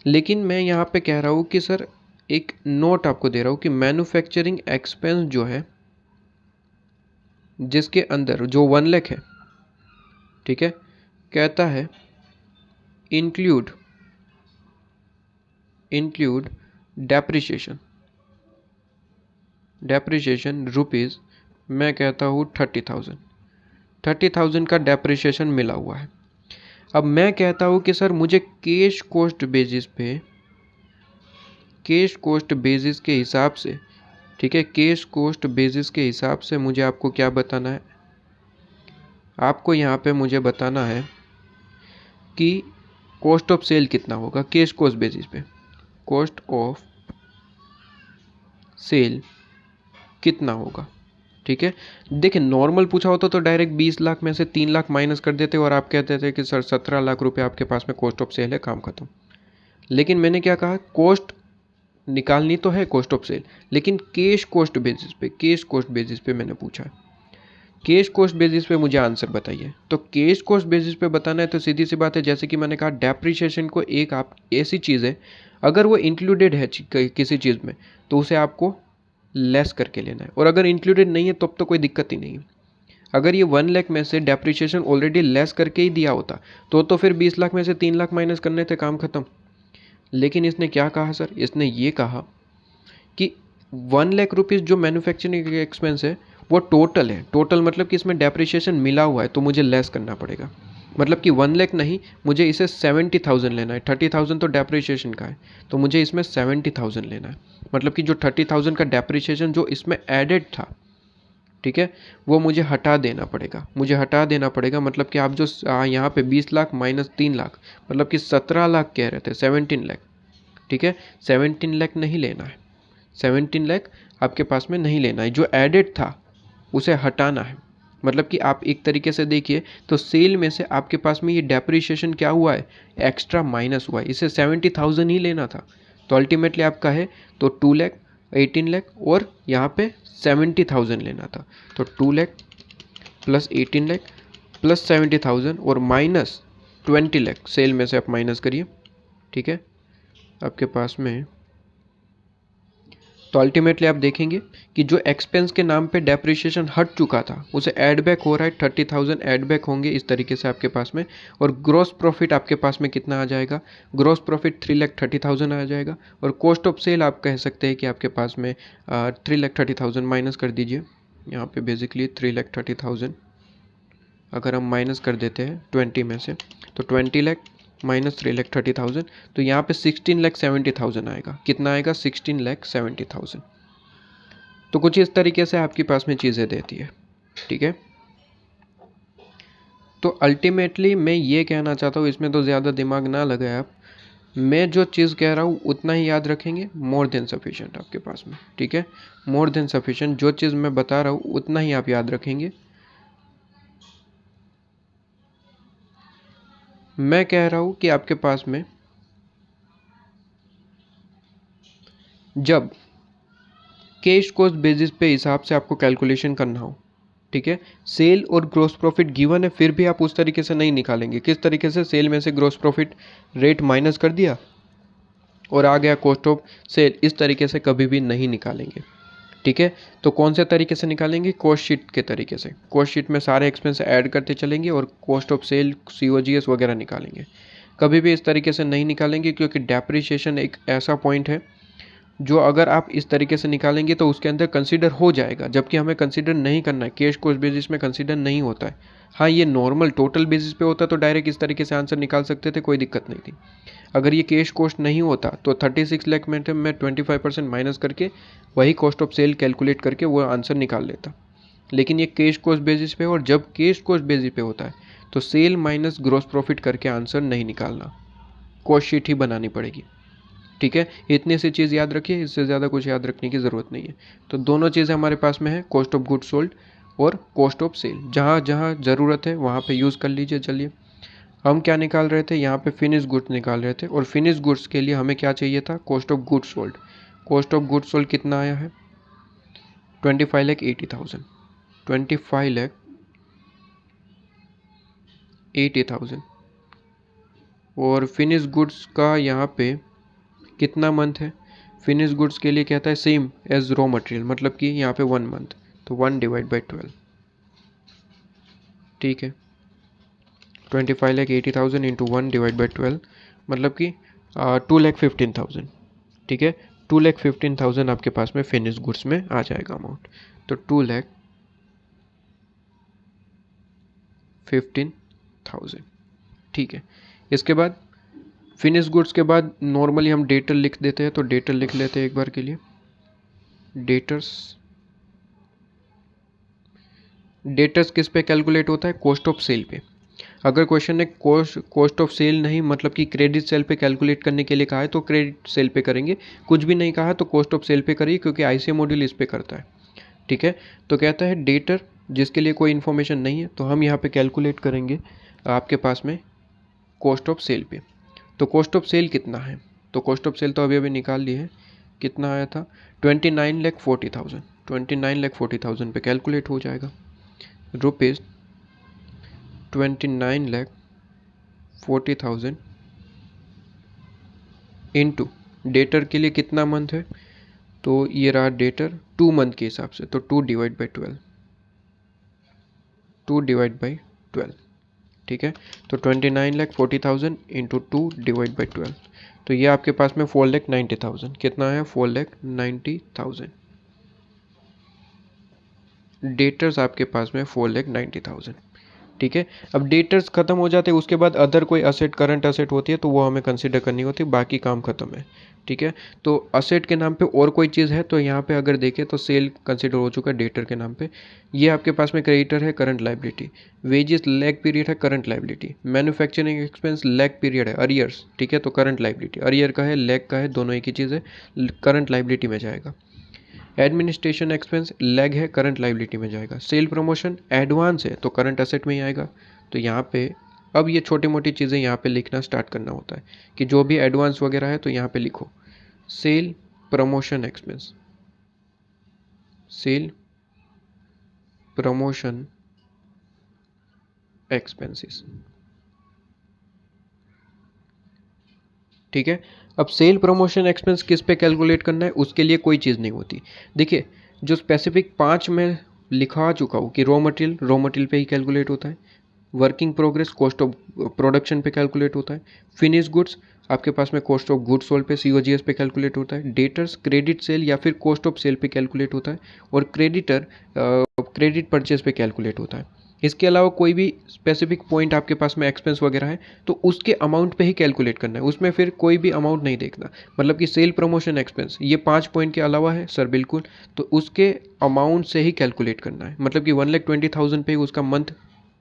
लेकिन मैं यहाँ पे कह रहा हूँ कि सर एक नोट आपको दे रहा हूँ कि मैन्युफैक्चरिंग एक्सपेंस जो है, जिसके अंदर जो 1 लाख है, ठीक है, कहता है इंक्लूड डेप्रिसिएशन रुपीज़, मैं कहता हूँ 30,000 का डेप्रिसिएशन मिला हुआ है। अब मैं कहता हूँ कि सर मुझे कैश कॉस्ट बेसिस के हिसाब से, ठीक है, कैश कॉस्ट बेसिस के हिसाब से मुझे आपको क्या बताना है? आपको यहाँ पे मुझे बताना है कि कॉस्ट ऑफ सेल कितना होगा कैश कॉस्ट बेसिस पे। कॉस्ट ऑफ सेल कितना होगा? ठीक है, देखिए नॉर्मल पूछा होता तो डायरेक्ट 20 लाख में से 3 लाख माइनस कर देते और आप कहते थे कि सर 17 लाख रुपए आपके पास में कॉस्ट ऑफ सेल है, काम खत्म। लेकिन मैंने क्या कहा, कॉस्ट निकालनी तो है कॉस्ट ऑफ सेल, लेकिन कैश कॉस्ट बेसिस पे मैंने पूछा। कैश कॉस्ट बेसिस पे मुझे आंसर बताइए। तो कैश कॉस्ट बेसिस पे बताना है तो सीधी सी बात है, जैसे कि मैंने कहा डेप्रिसिएशन को एक आप ऐसी चीज़ है, अगर वो इंक्लूडेड है किसी चीज़ में तो उसे आपको लेस करके लेना है, और अगर इंक्लूडेड नहीं है तब तो कोई दिक्कत ही नहीं है। अगर ये 1 लाख में से डेप्रिसिएशन ऑलरेडी लेस करके ही दिया होता तो फिर 20 लाख में से 3 लाख माइनस करने थे, काम खत्म। लेकिन इसने क्या कहा सर, इसने ये कहा कि 1,00,000 जो मैन्युफैक्चरिंग एक्सपेंस है वो टोटल है, टोटल मतलब कि इसमें डेप्रिसिएशन मिला हुआ है तो मुझे लेस करना पड़ेगा, मतलब कि 1,00,000 नहीं, मुझे इसे 70,000 लेना है। 30,000 तो डेप्रिसिएशन का है तो मुझे इसमें 70,000 लेना है, मतलब कि जो 30,000 का डेप्रिसिएशन जो इसमें एडेड था, ठीक है, वो मुझे हटा देना पड़ेगा, मुझे हटा देना पड़ेगा। मतलब कि आप जो यहाँ पे 20 लाख माइनस 3 लाख मतलब कि 17 लाख कह रहे थे, 17 लाख, ठीक है, 17 लाख नहीं लेना है, 17 लाख आपके पास में नहीं लेना है, जो एडेड था उसे हटाना है। मतलब कि आप एक तरीके से देखिए तो सेल में से आपके पास में ये डेप्रिसिएशन क्या हुआ है, एक्स्ट्रा माइनस हुआ है, इसे 70,000 ही लेना था। तो अल्टीमेटली आपका है तो 2 लाख, 18 लाख और यहाँ पे 70,000 लेना था। तो 2 लाख प्लस 18 लाख प्लस 70,000 और माइनस 20 लाख, सेल में से आप माइनस करिए, ठीक है, आपके पास में। तो अल्टीमेटली आप देखेंगे कि जो एक्सपेंस के नाम पे डेप्रिसिएशन हट चुका था उसे ऐड बैक हो रहा है, 30,000 ऐड बैक होंगे इस तरीके से आपके पास में। और ग्रॉस प्रॉफिट आपके पास में कितना आ जाएगा, ग्रॉस प्रॉफिट 3,30,000 आ जाएगा। और कॉस्ट ऑफ सेल आप कह सकते हैं कि आपके पास में 3,30,000 माइनस कर दीजिए, यहाँ पे बेसिकली 3,30,000 अगर हम माइनस कर देते हैं 20 में से, तो 20 लाख माइनस 3,30,000, तो यहाँ पे 16,70,000 आएगा। कितना आएगा, 16,70,000। तो कुछ इस तरीके से आपके पास में चीज़ें देती है, ठीक है। तो अल्टीमेटली मैं ये कहना चाहता हूँ, इसमें तो ज़्यादा दिमाग ना लगाए आप, मैं जो चीज़ कह रहा हूँ उतना ही याद रखेंगे, मोर देन सफिशेंट आपके पास में, ठीक है, मोर देन सफिशेंट। जो चीज़ मैं बता रहा हूँ उतना ही आप याद रखेंगे। मैं कह रहा हूँ कि आपके पास में जब कैश कॉस्ट बेसिस पे हिसाब से आपको कैलकुलेशन करना हो, ठीक है, सेल और ग्रॉस प्रॉफिट गिवन है फिर भी आप उस तरीके से नहीं निकालेंगे। किस तरीके से, सेल में से ग्रॉस प्रॉफिट रेट माइनस कर दिया और आ गया कॉस्ट ऑफ सेल, इस तरीके से कभी भी नहीं निकालेंगे, ठीक है। तो कौन से तरीके से निकालेंगे, कॉस्ट शीट के तरीके से। कॉस्ट शीट में सारे एक्सपेंस ऐड करते चलेंगे और कॉस्ट ऑफ सेल, COGS वगैरह निकालेंगे। कभी भी इस तरीके से नहीं निकालेंगे, क्योंकि डेप्रिसिएशन एक ऐसा पॉइंट है जो अगर आप इस तरीके से निकालेंगे तो उसके अंदर कंसीडर हो जाएगा, जबकि हमें कंसीडर नहीं करना है, कैश कॉस्ट बेसिस में कंसीडर नहीं होता है। हाँ, ये नॉर्मल टोटल बेसिस पे होता तो डायरेक्ट इस तरीके से आंसर निकाल सकते थे, कोई दिक्कत नहीं थी। अगर ये कैश कॉस्ट नहीं होता तो 36 लाख में मैं 25% माइनस करके वही कॉस्ट ऑफ सेल कैलकुलेट करके वो आंसर निकाल लेता। लेकिन ये कैश कॉस्ट बेसिस पे, और जब कैश कॉस्ट बेसिस पे होता है तो सेल माइनस ग्रॉस प्रॉफिट करके आंसर नहीं निकालना, कॉस्ट शीट ही बनानी पड़ेगी, ठीक है। इतनी सी चीज़ याद रखिए, इससे ज़्यादा कुछ याद रखने की ज़रूरत नहीं है। तो दोनों चीज़ें हमारे पास में है, कॉस्ट ऑफ गुड सोल्ड और कॉस्ट ऑफ सेल। जहाँ जहाँ ज़रूरत है वहाँ पे यूज़ कर लीजिए। चलिए, हम क्या निकाल रहे थे, यहाँ पे फिनिश गुड्स निकाल रहे थे, और फिनिश गुड्स के लिए हमें क्या चाहिए था, cost of good sold. Cost of good sold कितना आया है, 25,80,000, 25,80,000। और फिनिश गुड्स का यहाँ पे कितना मंथ है, फिनिश गुड्स के लिए कहता है सेम एज रॉ मटेरियल, मतलब कि यहाँ पे 1 मंथ, तो 1/12, ठीक है। 25,80,000 इंटू 1/12 मतलब कि 2,15,000, ठीक है। 2,15,000 आपके पास में फिनिश गुड्स में आ जाएगा अमाउंट। तो 2,15,000, ठीक है। इसके बाद फिनिश गुड्स के बाद नॉर्मली हम डेटर लिख देते हैं, तो डेटर लिख लेते हैं एक बार के लिए। डेटर्स किस पे कैलकुलेट होता है, कॉस्ट ऑफ सेल पे। अगर क्वेश्चन ने कॉस्ट ऑफ सेल नहीं मतलब कि क्रेडिट सेल पे कैलकुलेट करने के लिए कहा है तो क्रेडिट सेल पे करेंगे, कुछ भी नहीं कहा तो कॉस्ट ऑफ सेल पे करिए, क्योंकि ICA मॉड्यूल इस पे करता है, ठीक है। तो कहता है डेटर जिसके लिए कोई इन्फॉर्मेशन नहीं है, तो हम यहाँ पे कैलकुलेट करेंगे आपके पास में कॉस्ट ऑफ सेल पे। तो कॉस्ट ऑफ सेल कितना है, तो कॉस्ट ऑफ सेल तो अभी अभी निकाल लिए है, कितना आया था 29,40,000, 29,40,000 पे कैलकुलेट हो जाएगा। रुपीज़ 29,40,000 इंटू डेटर के लिए कितना मंथ है, तो ये रहा डेटर 2 मंथ के हिसाब से, तो 2/12, 2/12, ठीक है। तो 29,40,000 इंटू 2/12, तो ये आपके पास में 4,90,000, कितना है 4,90,000, डेटर्स आपके पास में 4,90,000। ठीक है, अब डेटर्स खत्म हो जाते हैं, उसके बाद अदर कोई असेट करंट असेट होती है तो वो हमें कंसिडर करनी होती है, बाकी काम खत्म है। ठीक है, तो असेट के नाम पे और कोई चीज़ है तो यहाँ पे अगर देखें तो सेल कंसिडर हो चुका है डेटर के नाम पे। ये आपके पास में क्रेडिटर है, current liability. Wages lag period है, current liability. Manufacturing expense lag period है, अरियर्स। ठीक है, तो करंट लाइबिलिटी, अरियर का है, लैग का है, दोनों एक ही चीज़ है, करंट लाइबिलिटी में जाएगा। एडमिनिस्ट्रेशन एक्सपेंस लैग है, करंट लाइबिलिटी में जाएगा। सेल प्रमोशन एडवांस है तो करंट असेट में ही आएगा। तो यहाँ पे अब ये छोटी मोटी चीज़ें यहाँ पे लिखना स्टार्ट करना होता है कि जो भी एडवांस वगैरह है तो यहाँ पे लिखो sale promotion expense, sale promotion expenses. ठीक है, अब सेल प्रमोशन एक्सपेंस किस पे कैलकुलेट करना है, उसके लिए कोई चीज़ नहीं होती। देखिए, जो स्पेसिफिक 5 में लिखा चुका हूँ कि रॉ मटेरियल पे ही कैलकुलेट होता है। Working progress cost of production पे कैलकुलेट होता है। फिनिश गुड्स आपके पास में कॉस्ट ऑफ गुड्स सोल्ड पे COGS पे कैलकुलेट होता है। डेटर्स क्रेडिट सेल या फिर कॉस्ट ऑफ सेल पे कैलकुलेट होता है। और क्रेडिटर क्रेडिट परचेज पे कैलकुलेट होता है। इसके अलावा कोई भी स्पेसिफिक पॉइंट आपके पास में एक्सपेंस वगैरह है तो उसके अमाउंट पे ही कैलकुलेट करना है, उसमें फिर कोई भी अमाउंट नहीं देखना। मतलब कि सेल प्रमोशन एक्सपेंस ये 5 पॉइंट के अलावा है सर, बिल्कुल, तो उसके अमाउंट से ही कैलकुलेट करना है। मतलब कि 1,20,000 पे उसका मंथ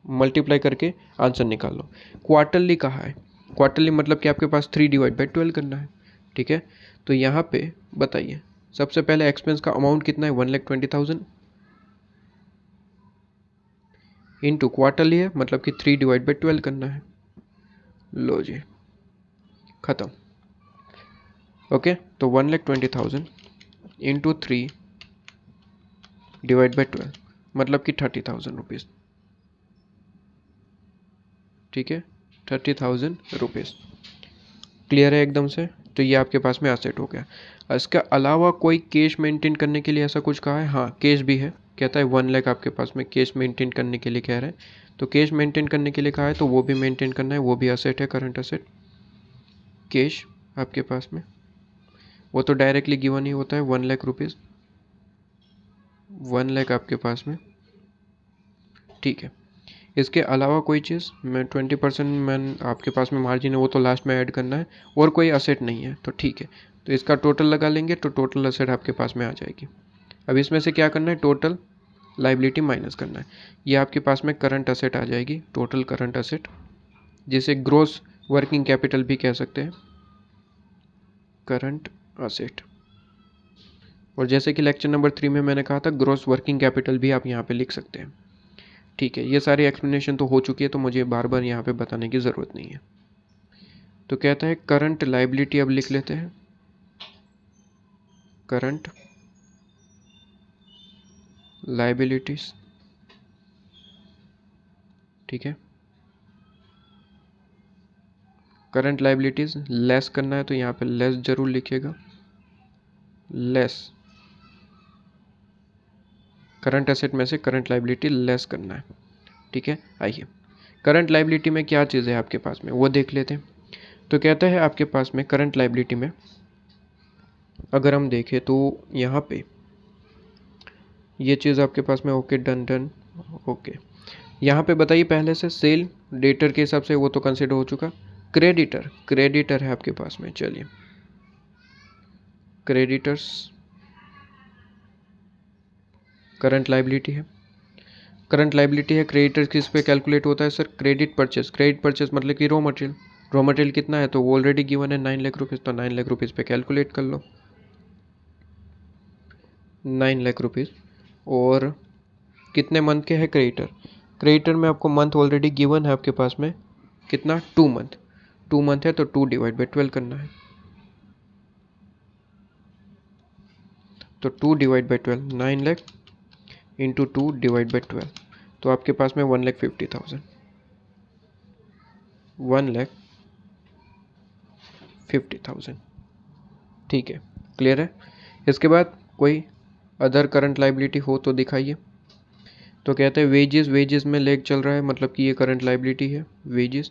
मल्टीप्लाई करके आंसर निकाल लो। क्वार्टरली कहा है, क्वार्टरली मतलब कि आपके पास 3/12 करना है। ठीक है, तो यहाँ पे बताइए सबसे पहले एक्सपेंस का अमाउंट कितना है, 1,20,000 इंटू क्वार्टरली है मतलब कि 3/12 करना है। लो जी, खत्म। ओके, तो 1,20,000 इंटू 3/12 मतलब कि 30,000 रुपीज़। ठीक है, 30,000 रुपीज़। क्लियर है एकदम से? तो ये आपके पास में एसेट हो गया। इसके अलावा कोई कैश मेंटेन करने के लिए ऐसा कुछ कहा है? हाँ, कैश भी है, कहता है 1 लाख आपके पास में कैश मेंटेन करने के लिए कह रहे हैं। तो कैश मेंटेन करने के लिए कहा है तो वो भी मेंटेन करना है, वो भी असेट है, करंट असेट। कैश आपके पास में वो तो डायरेक्टली गिवन ही होता है, 1 लाख रुपीज़, 1 लाख आपके पास में। ठीक है, इसके अलावा कोई चीज़, मैं 20% मैं आपके पास में मार्जिन है वो तो लास्ट में ऐड करना है, और कोई असेट नहीं है तो ठीक है। तो इसका टोटल लगा लेंगे तो टोटल असेट आपके पास में आ जाएगी। अब इसमें से क्या करना है, टोटल लाइबिलिटी माइनस करना है। ये आपके पास में करंट असेट आ जाएगी, टोटल करंट असेट, जिसे ग्रोस वर्किंग कैपिटल भी कह सकते हैं, करंट असेट। और जैसे कि लेक्चर नंबर 3 में मैंने कहा था, ग्रोस वर्किंग कैपिटल भी आप यहाँ पे लिख सकते हैं। ठीक है, ये सारी एक्सप्लेनेशन तो हो चुकी है तो मुझे बार बार यहाँ पे बताने की ज़रूरत नहीं है। तो कहता है करंट लाइबिलिटी, अब लिख लेते हैं करंट लाइबिलिटीज। ठीक है, करंट लाइबिलिटीज लेस करना है तो यहाँ पे लेस जरूर लिखिएगा, लेस करंट एसेट में से करंट लाइबिलिटी लेस करना है। ठीक है, आइए करंट लाइबिलिटी में क्या चीज़ है आपके पास में वो देख लेते हैं। तो कहता है आपके पास में करंट लाइबिलिटी में अगर हम देखें तो यहाँ पे ये चीज़ आपके पास में ओके, डन डन ओके। यहाँ पे बताइए पहले से सेल डेटर के हिसाब से वो तो कंसिडर हो चुका। क्रेडिटर, क्रेडिटर है आपके पास में, चलिए क्रेडिटर्स करंट लाइबिलिटी है, करंट लाइबिलिटी है। क्रेडिटर किस पे कैलकुलेट होता है sir, credit purchase, credit purchase मतलब कि रॉ मटेरियल, रॉ मटेरियल कितना है तो वो ऑलरेडी गिवन है 9 लाख रुपीज़, तो 9 लाख रुपीज़ पे कैलकुलेट कर लो, 9 लाख रुपीज़। और कितने मंथ के है क्रेडिटर, क्रेडिटर में आपको मंथ ऑलरेडी गिवन है आपके पास में कितना, 2 मंथ, 2 मंथ है तो 2/12 करना है। तो 2/12 9 लाख इंटू 2/12 तो आपके पास में 1,50,000, 1,50,000। ठीक है, क्लियर है। इसके बाद कोई अदर करंट लाइबिलिटी हो तो दिखाइए। तो कहते हैं वेजेस, वेजेस में लेग चल रहा है मतलब कि ये करंट लाइबिलिटी है, वेजेस।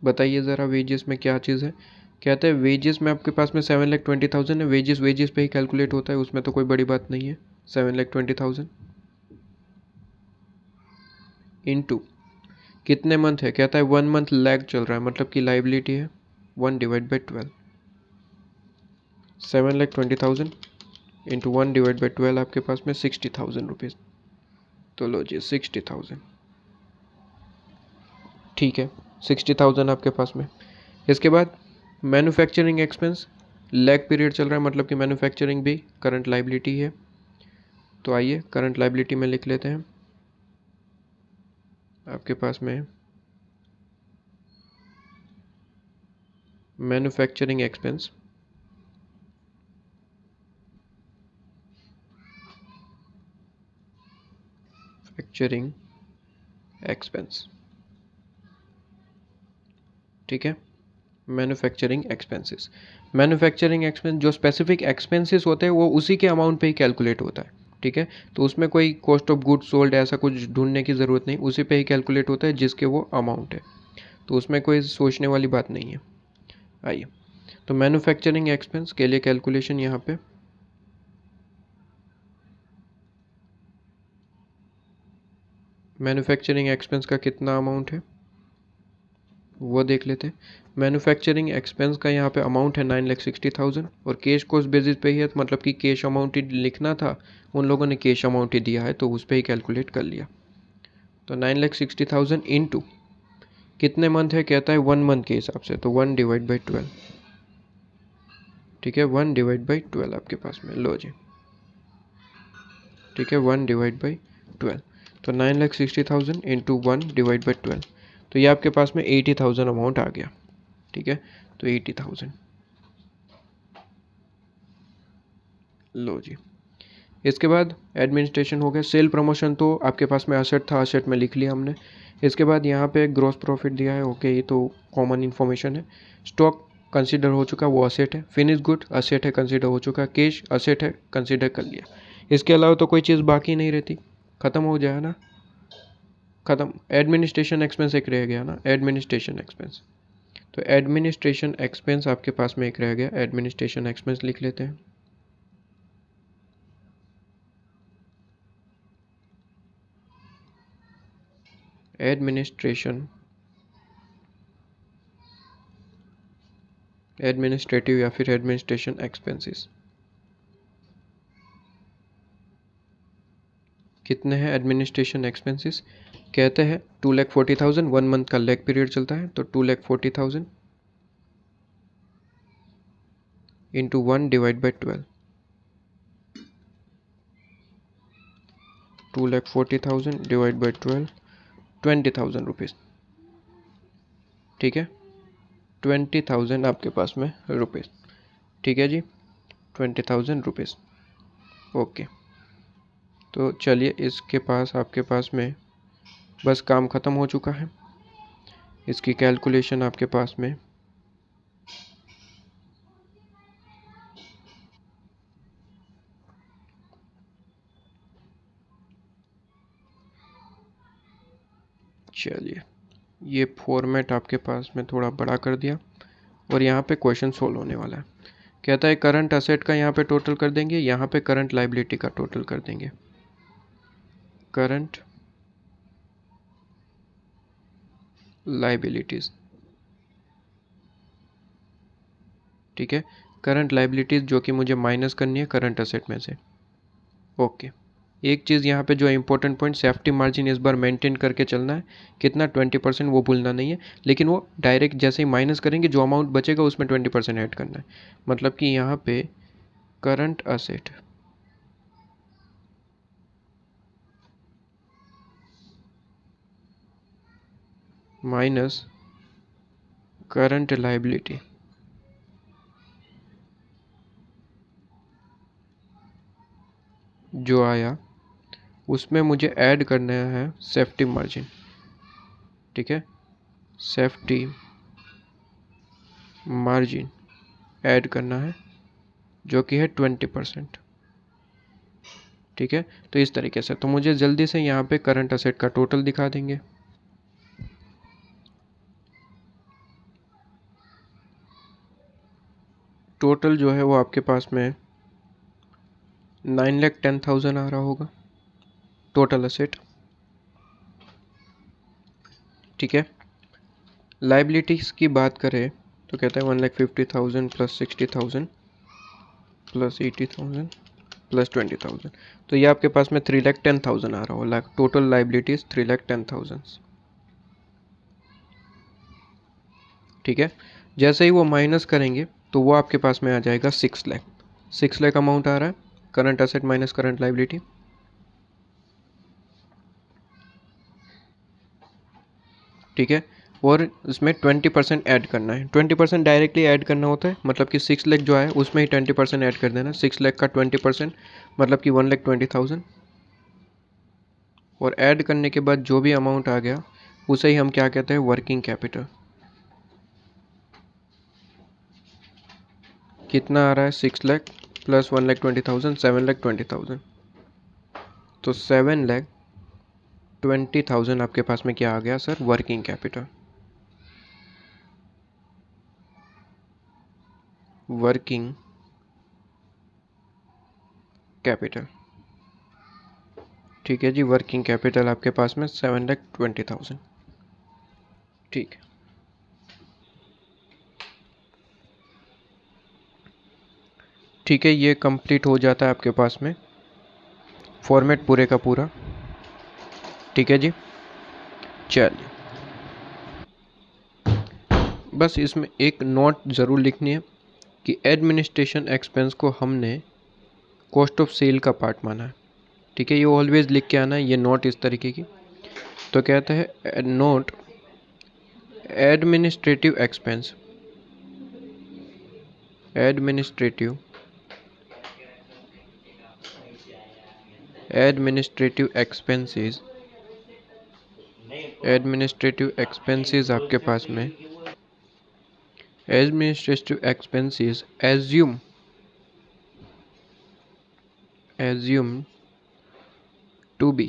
बताइए ज़रा वेजेस में क्या चीज़ है। कहते हैं वेजेस में आपके पास में 7,20,000 है, वेजेस वेजेस पे ही कैलकुलेट होता है, उसमें तो कोई बड़ी बात नहीं है। 7,20,000 इंटू कितने मंथ है, कहता है 1 मंथ लैग चल रहा है, मतलब कि लाइबिलिटी है 1/12। 7,20,000 इंटू 1/12 आपके पास में 60,000 रुपीज़। तो लो जी 60,000, ठीक है 60,000 आपके पास में। इसके बाद मैन्युफैक्चरिंग एक्सपेंस, लैग पीरियड चल रहा है, मतलब कि मैन्युफैक्चरिंग भी करंट लाइबिलिटी है। तो आइए करंट लाइबिलिटी में लिख लेते हैं, आपके पास में मैन्युफैक्चरिंग एक्सपेंस मैन्युफैक्चरिंग एक्सपेंस, ठीक है मैन्युफैक्चरिंग एक्सपेंसेस। मैन्युफैक्चरिंग एक्सपेंस जो स्पेसिफिक एक्सपेंसेस होते हैं वो उसी के अमाउंट पे ही कैलकुलेट होता है, ठीक है। तो उसमें कोई कॉस्ट ऑफ गुड्स सोल्ड ऐसा कुछ ढूंढने की ज़रूरत नहीं, उसी पे ही कैलकुलेट होता है जिसके वो अमाउंट है। तो उसमें कोई सोचने वाली बात नहीं है। आइए तो मैन्युफैक्चरिंग एक्सपेंस के लिए कैलकुलेशन यहाँ पे मैन्युफैक्चरिंग एक्सपेंस का कितना अमाउंट है वो देख लेते हैं। मैन्युफैक्चरिंग एक्सपेंस का यहाँ पे अमाउंट है 9,60,000 और कैश कोस्ट बेसिस पे ही है, मतलब कि कैश अमाउंट ही लिखना था, उन लोगों ने कैश अमाउंट ही दिया है तो उस पर ही कैलकुलेट कर लिया। तो 9,60,000 इंटू कितने मंथ है, कहता है 1 मंथ के हिसाब से, तो 1/12, ठीक है 1/12 आपके पास में, लो जी ठीक है 1/12। तो 9,60,000 इंटू 1/12, तो ये आपके पास में 80,000 अमाउंट आ गया, ठीक है। तो 80,000 लो जी। इसके बाद एडमिनिस्ट्रेशन हो गया। सेल प्रमोशन तो आपके पास में असेट था, असेट में लिख लिया हमने। इसके बाद यहाँ पे ग्रॉस प्रॉफिट दिया है, ओके ये तो कॉमन इन्फॉर्मेशन है। स्टॉक कंसीडर हो चुका, वो असेट है। फिनिश गुड असेट है, कंसीडर हो चुका। कैश असेट है, कंसीडर कर लिया। इसके अलावा तो कोई चीज़ बाकी नहीं रहती, ख़त्म हो जाए ना, ख़त्म। एडमिनिस्ट्रेशन एक्सपेंस एक रह गया ना, एडमिनिस्ट्रेशन एक्सपेंस। तो एडमिनिस्ट्रेशन एक्सपेंस आपके पास में एक रह गया, एडमिनिस्ट्रेशन एक्सपेंस लिख लेते हैं। एडमिनिस्ट्रेशन एडमिनिस्ट्रेटिव या फिर एडमिनिस्ट्रेशन एक्सपेंसेस कितने हैं एडमिनिस्ट्रेशन एक्सपेंसेस, कहते हैं 2,40,000, 1 मंथ का लैग पीरियड चलता है, तो 2,40,000 इंटू 1/12, 2,40,000 डिवाइड बाई 12, 20,000 रुपीज़, ठीक है 20,000 आपके पास में रुपीज़, ठीक है जी 20,000 रुपीज़, ओके। तो चलिए इसके पास आपके पास में बस काम ख़त्म हो चुका है। इसकी कैलकुलेशन आपके पास में चलिए ये फॉर्मेट आपके पास में थोड़ा बड़ा कर दिया और यहाँ पे क्वेश्चन सोल्व होने वाला है। कहता है करंट असेट का यहाँ पे टोटल कर देंगे, यहाँ पे करंट लाइबिलिटी का टोटल कर देंगे। करंट लाइबिलिटीज़, ठीक है करंट लाइबिलिटीज़ जो कि मुझे माइनस करनी है करंट असेट में से, ओके। एक चीज़ यहाँ पे जो इंपॉर्टेंट पॉइंट, सेफ्टी मार्जिन इस बार मेंटेन करके चलना है, कितना 20%, वो भूलना नहीं है। लेकिन वो डायरेक्ट जैसे ही माइनस करेंगे जो अमाउंट बचेगा उसमें 20% ऐड करना है, मतलब कि यहाँ पे current asset minus current liability, जो आया उसमें मुझे ऐड करना है सेफ्टी मार्जिन, ठीक है सेफ्टी मार्जिन ऐड करना है जो कि है 20%, ठीक है। तो इस तरीके से तो मुझे जल्दी से यहाँ पे करंट असेट का टोटल दिखा देंगे। टोटल जो है वो आपके पास में 9,10,000 आ रहा होगा टोटल असेट। ठीक है, लाइबिलिटीज़ की बात करें तो कहता है 1,50,000 प्लस 60,000 प्लस 80,000 प्लस 20,000, तो ये आपके पास में 3,10,000 आ रहा होगा। Total liabilities 3,10,000। ठीक है, जैसे ही वो माइनस करेंगे तो वो आपके पास में आ जाएगा 6 लाख। 6 लाख अमाउंट आ रहा है current asset minus current liability. ठीक है, और इसमें 20% ऐड करना है। 20% डायरेक्टली ऐड करना होता है, मतलब कि 6 लाख जो है उसमें ही 20% ऐड कर देना। 6 लाख का 20% मतलब कि 1,20,000, और ऐड करने के बाद जो भी अमाउंट आ गया उसे ही हम क्या कहते हैं, वर्किंग कैपिटल। कितना आ रहा है, 6 लाख प्लस 1,20,000, 7,20,000, तो 7,20,000 आपके पास में क्या आ गया sir, working capital. Working capital. ठीक है जी, वर्किंग कैपिटल आपके पास में 7,20,000। ठीक है, ठीक है, ये कंप्लीट हो जाता है आपके पास में फॉर्मेट पूरे का पूरा। ठीक है जी, चलिए बस इसमें एक नोट ज़रूर लिखनी है कि एडमिनिस्ट्रेशन एक्सपेंस को हमने कॉस्ट ऑफ सेल का पार्ट माना है। ठीक है, ये ऑलवेज लिख के आना है, ये नोट इस तरीके की। तो कहता है note administrative expense, administrative expenses, administrative expenses आपके पास में administrative expenses assume to be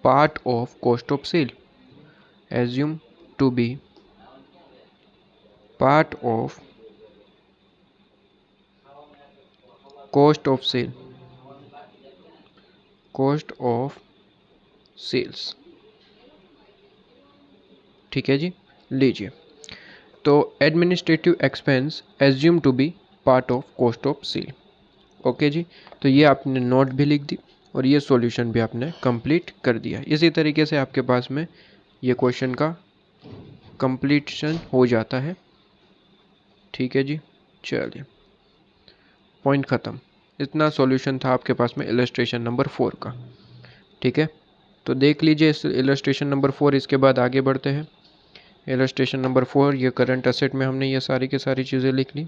part of cost of sale, assume to be part of cost of sale, cost of sales। ठीक है जी, लीजिए, तो administrative expense assume to be part of cost of sale. Okay जी, तो ये आपने note भी लिख दी और ये सॉल्यूशन भी आपने कंप्लीट कर दिया। इसी तरीके से आपके पास में ये क्वेश्चन का कंप्लीशन हो जाता है। ठीक है जी, चलिए पॉइंट ख़त्म। इतना सॉल्यूशन था आपके पास में इलस्ट्रेशन नंबर 4 का। ठीक है, तो देख लीजिए इस इलस्ट्रेशन नंबर 4। इसके बाद आगे बढ़ते हैं। इलस्ट्रेशन नंबर 4, ये करंट असेट में हमने ये सारी की सारी चीज़ें लिख ली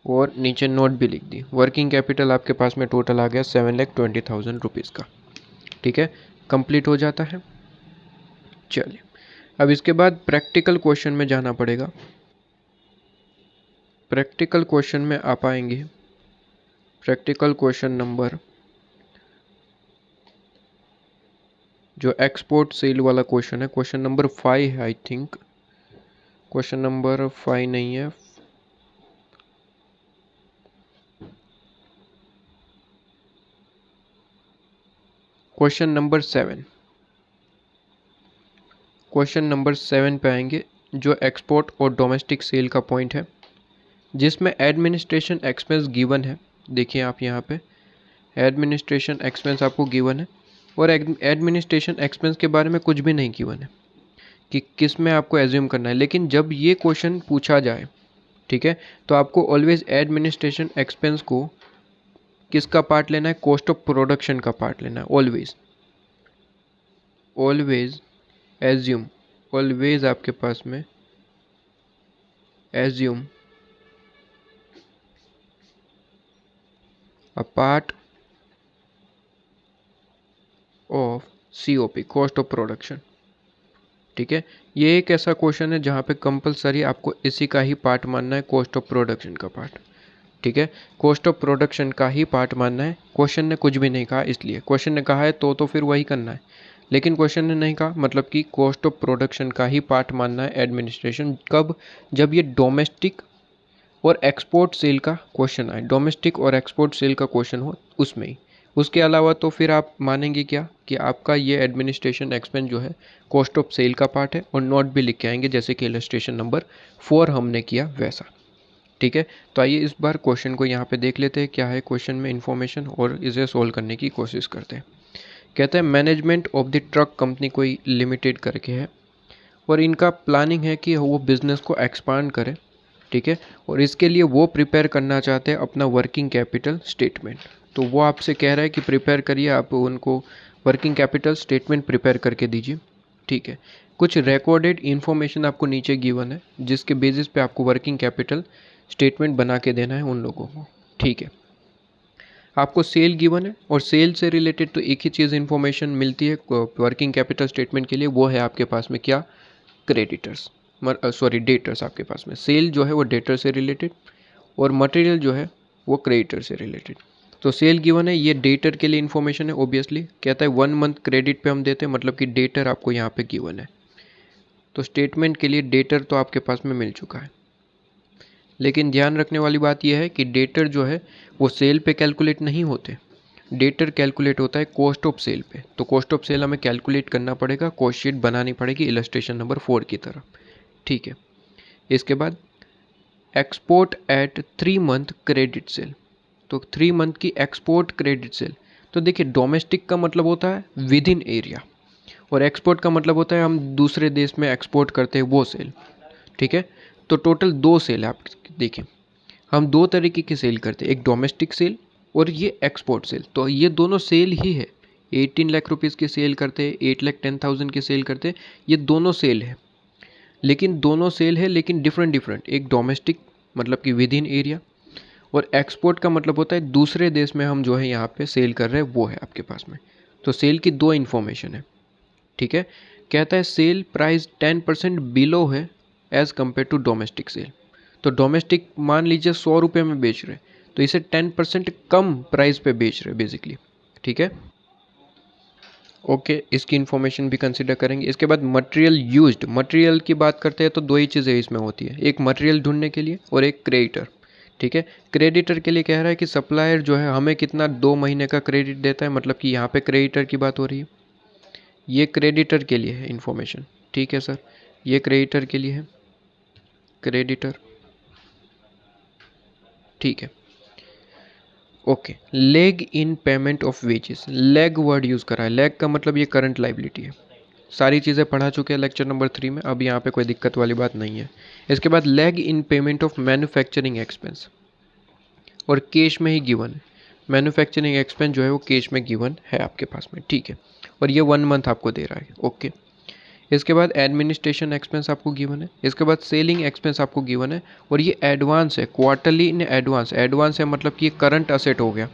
और नीचे नोट भी लिख दी। वर्किंग कैपिटल आपके पास में टोटल आ गया 7,20,000 रुपीज़ का। ठीक है, कंप्लीट हो जाता है। चलिए अब इसके बाद प्रैक्टिकल क्वेश्चन में जाना पड़ेगा। प्रैक्टिकल क्वेश्चन में आप आएंगे, प्रैक्टिकल क्वेश्चन नंबर जो एक्सपोर्ट सेल वाला क्वेश्चन है, क्वेश्चन नंबर 5 है आई थिंक। क्वेश्चन नंबर 5 नहीं है, क्वेश्चन नंबर 7। क्वेश्चन नंबर 7 पे आएंगे जो एक्सपोर्ट और डोमेस्टिक सेल का पॉइंट है, जिसमें एडमिनिस्ट्रेशन एक्सपेंस गिवन है। देखिए आप यहाँ पे एडमिनिस्ट्रेशन एक्सपेंस आपको गिवन है और एडमिनिस्ट्रेशन एक्सपेंस के बारे में कुछ भी नहीं गिवन है कि किस में आपको एज्यूम करना है। लेकिन जब ये क्वेश्चन पूछा जाए, ठीक है, तो आपको ऑलवेज एडमिनिस्ट्रेशन एक्सपेंस को किसका पार्ट लेना है, कॉस्ट ऑफ प्रोडक्शन का पार्ट लेना है। ऑलवेज एज्यूम, ऑलवेज आपके पास में assume a part of COP, cost of production. ठीक है, ये एक ऐसा क्वेश्चन है जहाँ पे कंपलसरी आपको इसी का ही पार्ट मानना है, कॉस्ट ऑफ प्रोडक्शन का पार्ट। ठीक है, कॉस्ट ऑफ प्रोडक्शन का ही पार्ट मानना है। क्वेश्चन ने कुछ भी नहीं कहा, इसलिए क्वेश्चन ने कहा है तो फिर वही करना है, लेकिन क्वेश्चन ने नहीं कहा, मतलब कि कॉस्ट ऑफ प्रोडक्शन का ही पार्ट मानना है एडमिनिस्ट्रेशन। कब, जब ये डोमेस्टिक और एक्सपोर्ट सेल का क्वेश्चन आए, डोमेस्टिक और एक्सपोर्ट सेल का क्वेश्चन हो उसमें ही। उसके अलावा तो फिर आप मानेंगे क्या कि आपका ये एडमिनिस्ट्रेशन एक्सपेंस जो है कॉस्ट ऑफ सेल का पार्ट है, और नोट भी लिख के आएंगे जैसे कि इलस्ट्रेशन नंबर 4 हमने किया वैसा। ठीक है, तो आइए इस बार क्वेश्चन को यहाँ पे देख लेते हैं क्या है क्वेश्चन में इन्फॉर्मेशन, और इसे सोल्व करने की कोशिश करते हैं। कहते हैं management of the truck company कोई लिमिटेड करके है, और इनका प्लानिंग है कि वो बिज़नेस को एक्सपांड करें। ठीक है, और इसके लिए वो प्रिपेयर करना चाहते हैं अपना वर्किंग कैपिटल स्टेटमेंट। तो वो आपसे कह रहा है कि प्रिपेयर करिए, आप उनको वर्किंग कैपिटल स्टेटमेंट प्रिपेयर करके दीजिए। ठीक है, कुछ रिकॉर्डेड इन्फॉर्मेशन आपको नीचे गिवन है जिसके बेसिस पे आपको वर्किंग कैपिटल स्टेटमेंट बना के देना है उन लोगों को। ठीक है, आपको सेल गिवन है, और सेल से रिलेटेड तो एक ही चीज़ इन्फॉर्मेशन मिलती है वर्किंग कैपिटल स्टेटमेंट के लिए, वो है आपके पास में क्या, क्रेडिटर्स, सॉरी डेटर्स। आपके पास में सेल जो है वो डेटर से रिलेटेड, और मटेरियल जो है वो क्रेडिटर से रिलेटेड। तो सेल गिवन है, ये डेटर के लिए इन्फॉर्मेशन है ऑब्वियसली। कहता है 1 मंथ क्रेडिट पे हम देते हैं, मतलब कि डेटर आपको यहाँ पे गिवन है। तो स्टेटमेंट के लिए डेटर तो आपके पास में मिल चुका है, लेकिन ध्यान रखने वाली बात यह है कि डेटर जो है वो सेल पे कैलकुलेट नहीं होते, डेटर कैलकुलेट होता है कॉस्ट ऑफ सेल पे। तो कॉस्ट ऑफ सेल हमें कैलकुलेट करना पड़ेगा, कॉस्ट शीट बनानी पड़ेगी इलस्ट्रेशन नंबर 4 की तरह। ठीक है, इसके बाद export at 3 month credit sale. तो 3 मंथ की एक्सपोर्ट क्रेडिट सेल, तो देखिए डोमेस्टिक का मतलब होता है विद इन एरिया, और एक्सपोर्ट का मतलब होता है हम दूसरे देश में एक्सपोर्ट करते हैं वो सेल। ठीक है, तो टोटल 2 सेल है। आप देखिए हम 2 तरीके की सेल करते हैं, एक डोमेस्टिक सेल और ये एक्सपोर्ट सेल। तो ये दोनों सेल ही है, 18 लाख रुपीज़ की सेल करते हैं, 8,10,000 की सेल करते हैं, ये दोनों सेल है। लेकिन दोनों सेल है लेकिन डिफरेंट डिफरेंट, एक डोमेस्टिक मतलब कि विद इन एरिया, और एक्सपोर्ट का मतलब होता है दूसरे देश में हम जो है यहाँ पे सेल कर रहे हैं वो है आपके पास में। तो सेल की 2 इन्फॉर्मेशन है। ठीक है, कहता है सेल प्राइस 10% बिलो है as compare to domestic sale. तो डोमेस्टिक मान लीजिए 100 रुपये में बेच रहे, तो इसे 10% कम प्राइस पे बेच रहे बेसिकली। ठीक है, ओके, इसकी इन्फॉर्मेशन भी कंसिडर करेंगे। इसके बाद मटेरियल यूज्ड, मटेरियल की बात करते हैं तो 2 ही चीज़ें इसमें होती है, एक मटेरियल ढूंढने के लिए और एक क्रेडिटर। ठीक है, क्रेडिटर के लिए कह रहा है कि सप्लायर जो है हमें कितना 2 महीने का क्रेडिट देता है, मतलब कि यहाँ पे क्रेडिटर की बात हो रही है, ये क्रेडिटर के लिए है इन्फॉर्मेशन। ठीक है सर, ये क्रेडिटर के लिए है, क्रेडिटर। ठीक है, okay, leg in payment of wages, leg word use करा है। लेग का मतलब ये करंट लाइबिलिटी है। सारी चीज़ें पढ़ा चुके हैं लेक्चर नंबर 3 में, अब यहाँ पे कोई दिक्कत वाली बात नहीं है। इसके बाद leg in payment of manufacturing expense, और कैश में ही गिवन है। मैन्युफैक्चरिंग एक्सपेंस जो है वो कैश में गिवन है आपके पास में। ठीक है, और ये 1 मंथ आपको दे रहा है। ओके, इसके बाद एडमिनिस्ट्रेशन एक्सपेंस आपको गिवन है। इसके बाद सेलिंग एक्सपेंस आपको गिवन है, और ये एडवांस है, क्वार्टरली इन एडवांस। एडवांस है मतलब कि ये करंट असेट हो गया,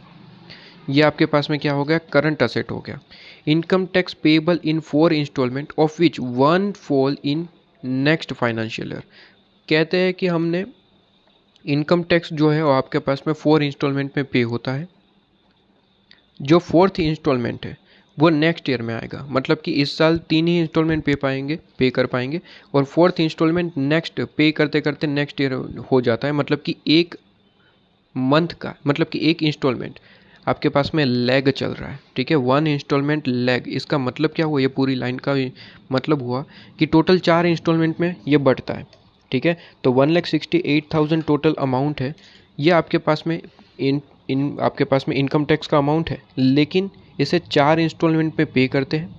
ये आपके पास में क्या हो गया, करंट असेट हो गया। Income tax payable in 4 installment of which 1 fall in next financial year. कहते हैं कि हमने इनकम टैक्स जो है वो आपके पास में 4 इंस्टॉलमेंट में पे होता है, जो 4th इंस्टॉलमेंट है वो नेक्स्ट ईयर में आएगा, मतलब कि इस साल 3 ही इंस्टॉलमेंट पे कर पाएंगे, और 4th इंस्टॉलमेंट नेक्स्ट पे करते करते नेक्स्ट ईयर हो जाता है। मतलब कि एक मंथ का, मतलब कि एक इंस्टॉलमेंट आपके पास में लैग चल रहा है। ठीक है, 1 इंस्टॉलमेंट लैग, इसका मतलब क्या हुआ, ये पूरी लाइन का मतलब हुआ कि टोटल 4 इंस्टॉलमेंट में ये बढ़ता है। ठीक है, तो 1,68,000 टोटल अमाउंट है, ये आपके पास में आपके पास में इनकम टैक्स का अमाउंट है, लेकिन इसे 4 इंस्टॉलमेंट में पे करते हैं,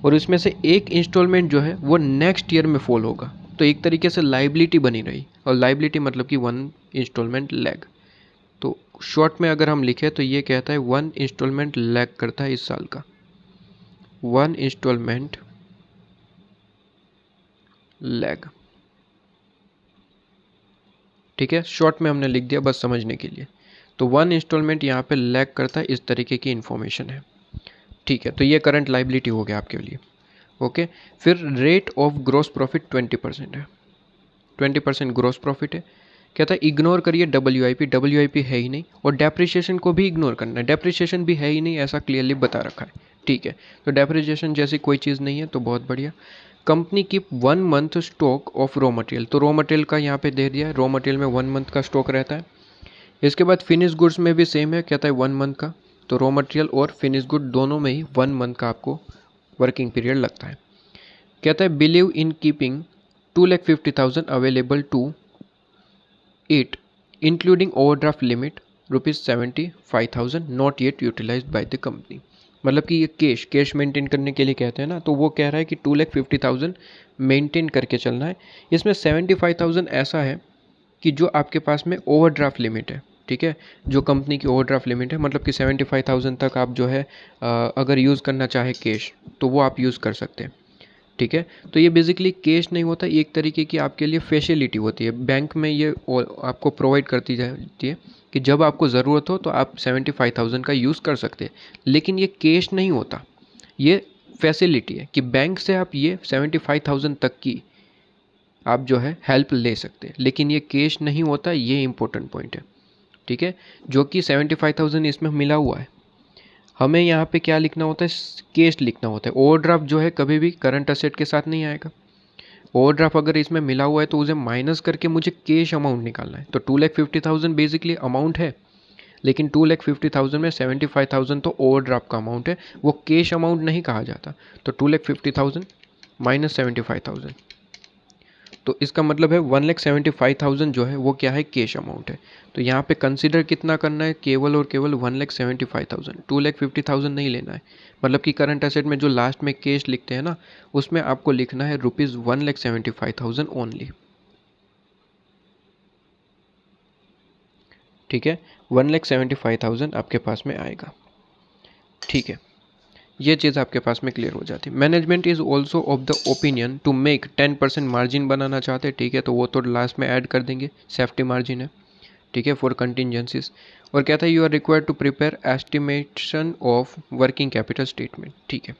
और इसमें से एक इंस्टॉलमेंट जो है वो नेक्स्ट ईयर में फॉल होगा। तो एक तरीके से लाइबिलिटी बनी रही, और लाइबिलिटी मतलब कि 1 इंस्टॉलमेंट लैग। तो शॉर्ट में अगर हम लिखें तो ये कहता है 1 इंस्टॉलमेंट लैग करता है इस साल का, 1 इंस्टॉलमेंट लैग। ठीक है, शॉर्ट में हमने लिख दिया बस समझने के लिए। तो 1 इंस्टॉलमेंट यहाँ पे लैग करता है, इस तरीके की इन्फॉर्मेशन है। ठीक है, तो ये करंट लाइबिलिटी हो गया आपके लिए। ओके, फिर रेट ऑफ ग्रॉस प्रॉफिट 20% है, 20% ग्रॉस प्रॉफिट है। कहता है इग्नोर करिए WIP, WIP है ही नहीं, और डेप्रिसिएशन को भी इग्नोर करना है, डेप्रिसिएशन भी है ही नहीं, ऐसा क्लियरली बता रखा है। ठीक है, तो डेप्रिसिएशन जैसी कोई चीज़ नहीं है, तो बहुत बढ़िया। Company keep 1 month stock of raw material, तो रॉ मटेरियल का यहाँ पे दे दिया है, रॉ मटेरियल में 1 मंथ का स्टॉक रहता है। इसके बाद फिनिश गुड्स में भी सेम है, कहता है 1 मंथ का, तो रॉ मटेरियल और फिनिश गुड दोनों में ही 1 मंथ का आपको वर्किंग पीरियड लगता है। कहता है believe in keeping 2,50,000 available to it including overdraft limit ₹75,000 not yet utilised by the company. मतलब कि ये कैश मेंटेन करने के लिए कहते हैं ना, तो वो कह रहा है कि 2,50,000 मेंटेन करके चलना है। इसमें 75,000 ऐसा है कि जो आपके पास में ओवरड्राफ्ट लिमिट है, ठीक है, जो कंपनी की ओवरड्राफ्ट लिमिट है, मतलब कि 75,000 तक आप जो है अगर यूज़ करना चाहे कैश तो वो आप यूज़ कर सकते हैं, ठीक है। तो ये बेसिकली कैश नहीं होता, एक तरीके की आपके लिए फैसिलिटी होती है, बैंक में ये आपको प्रोवाइड करती जाती है कि जब आपको ज़रूरत हो तो आप 75,000 का यूज़ कर सकते हैं, लेकिन ये कैश नहीं होता, ये फैसिलिटी है कि बैंक से आप ये 75,000 तक की आप जो है हेल्प ले सकते हैं, लेकिन ये कैश नहीं होता, ये इंपॉर्टेंट पॉइंट है, ठीक है। जो कि 75,000 इसमें मिला हुआ है, हमें यहाँ पे क्या लिखना होता है, कैश लिखना होता है। ओवरड्राफ्ट जो है कभी भी करंट असेट के साथ नहीं आएगा, ओवरड्राफ्ट अगर इसमें मिला हुआ है तो उसे माइनस करके मुझे कैश अमाउंट निकालना है। तो 2,50,000 बेसिकली अमाउंट है, लेकिन 2,50,000 में 75,000 तो ओवरड्राफ्ट का अमाउंट है, वो कैश अमाउंट नहीं कहा जाता। तो 2,50,000 माइनस 75,000, तो इसका मतलब है 1,75,000 जो है वो क्या है, कैश अमाउंट है। तो यहाँ पे कंसिडर कितना करना है, केवल और केवल 1,75,000, 2,50,000 नहीं लेना है। मतलब कि करंट एसेट में जो लास्ट में कैश लिखते हैं ना, उसमें आपको लिखना है ₹1,75,000 ओनली, ठीक है। 1,75,000 आपके पास में आएगा, ठीक है। ये चीज़ आपके पास में क्लियर हो जाती है। Management is also of the opinion to make 10% margin बनाना चाहते हैं, ठीक है, तो वो तो लास्ट में ऐड कर देंगे, सेफ्टी मार्जिन है, ठीक है, फॉर कंटिजेंसीज। और कहता है you are required to prepare estimation of working capital statement, ठीक है।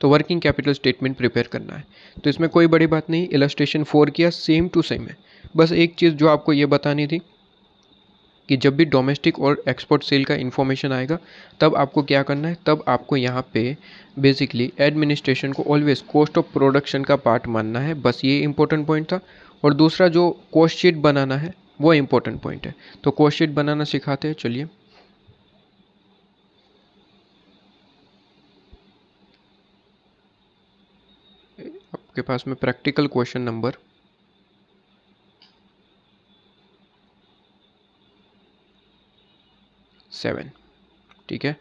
तो वर्किंग कैपिटल स्टेटमेंट प्रिपेयर करना है, तो इसमें कोई बड़ी बात नहीं, इलस्ट्रेशन 4 किया, सेम टू सेम है। बस एक चीज़ जो आपको ये बतानी थी कि जब भी डोमेस्टिक और एक्सपोर्ट सेल का इन्फॉर्मेशन आएगा तब आपको क्या करना है, तब आपको यहाँ पे बेसिकली एडमिनिस्ट्रेशन को ऑलवेज कॉस्ट ऑफ प्रोडक्शन का पार्ट मानना है, बस ये इंपॉर्टेंट पॉइंट था। और दूसरा जो कॉस्ट शीट बनाना है वो इंपॉर्टेंट पॉइंट है, तो कॉस्ट शीट बनाना सिखाते हैं, चलिए। आपके पास में प्रैक्टिकल क्वेश्चन नंबर 7, ठीक है।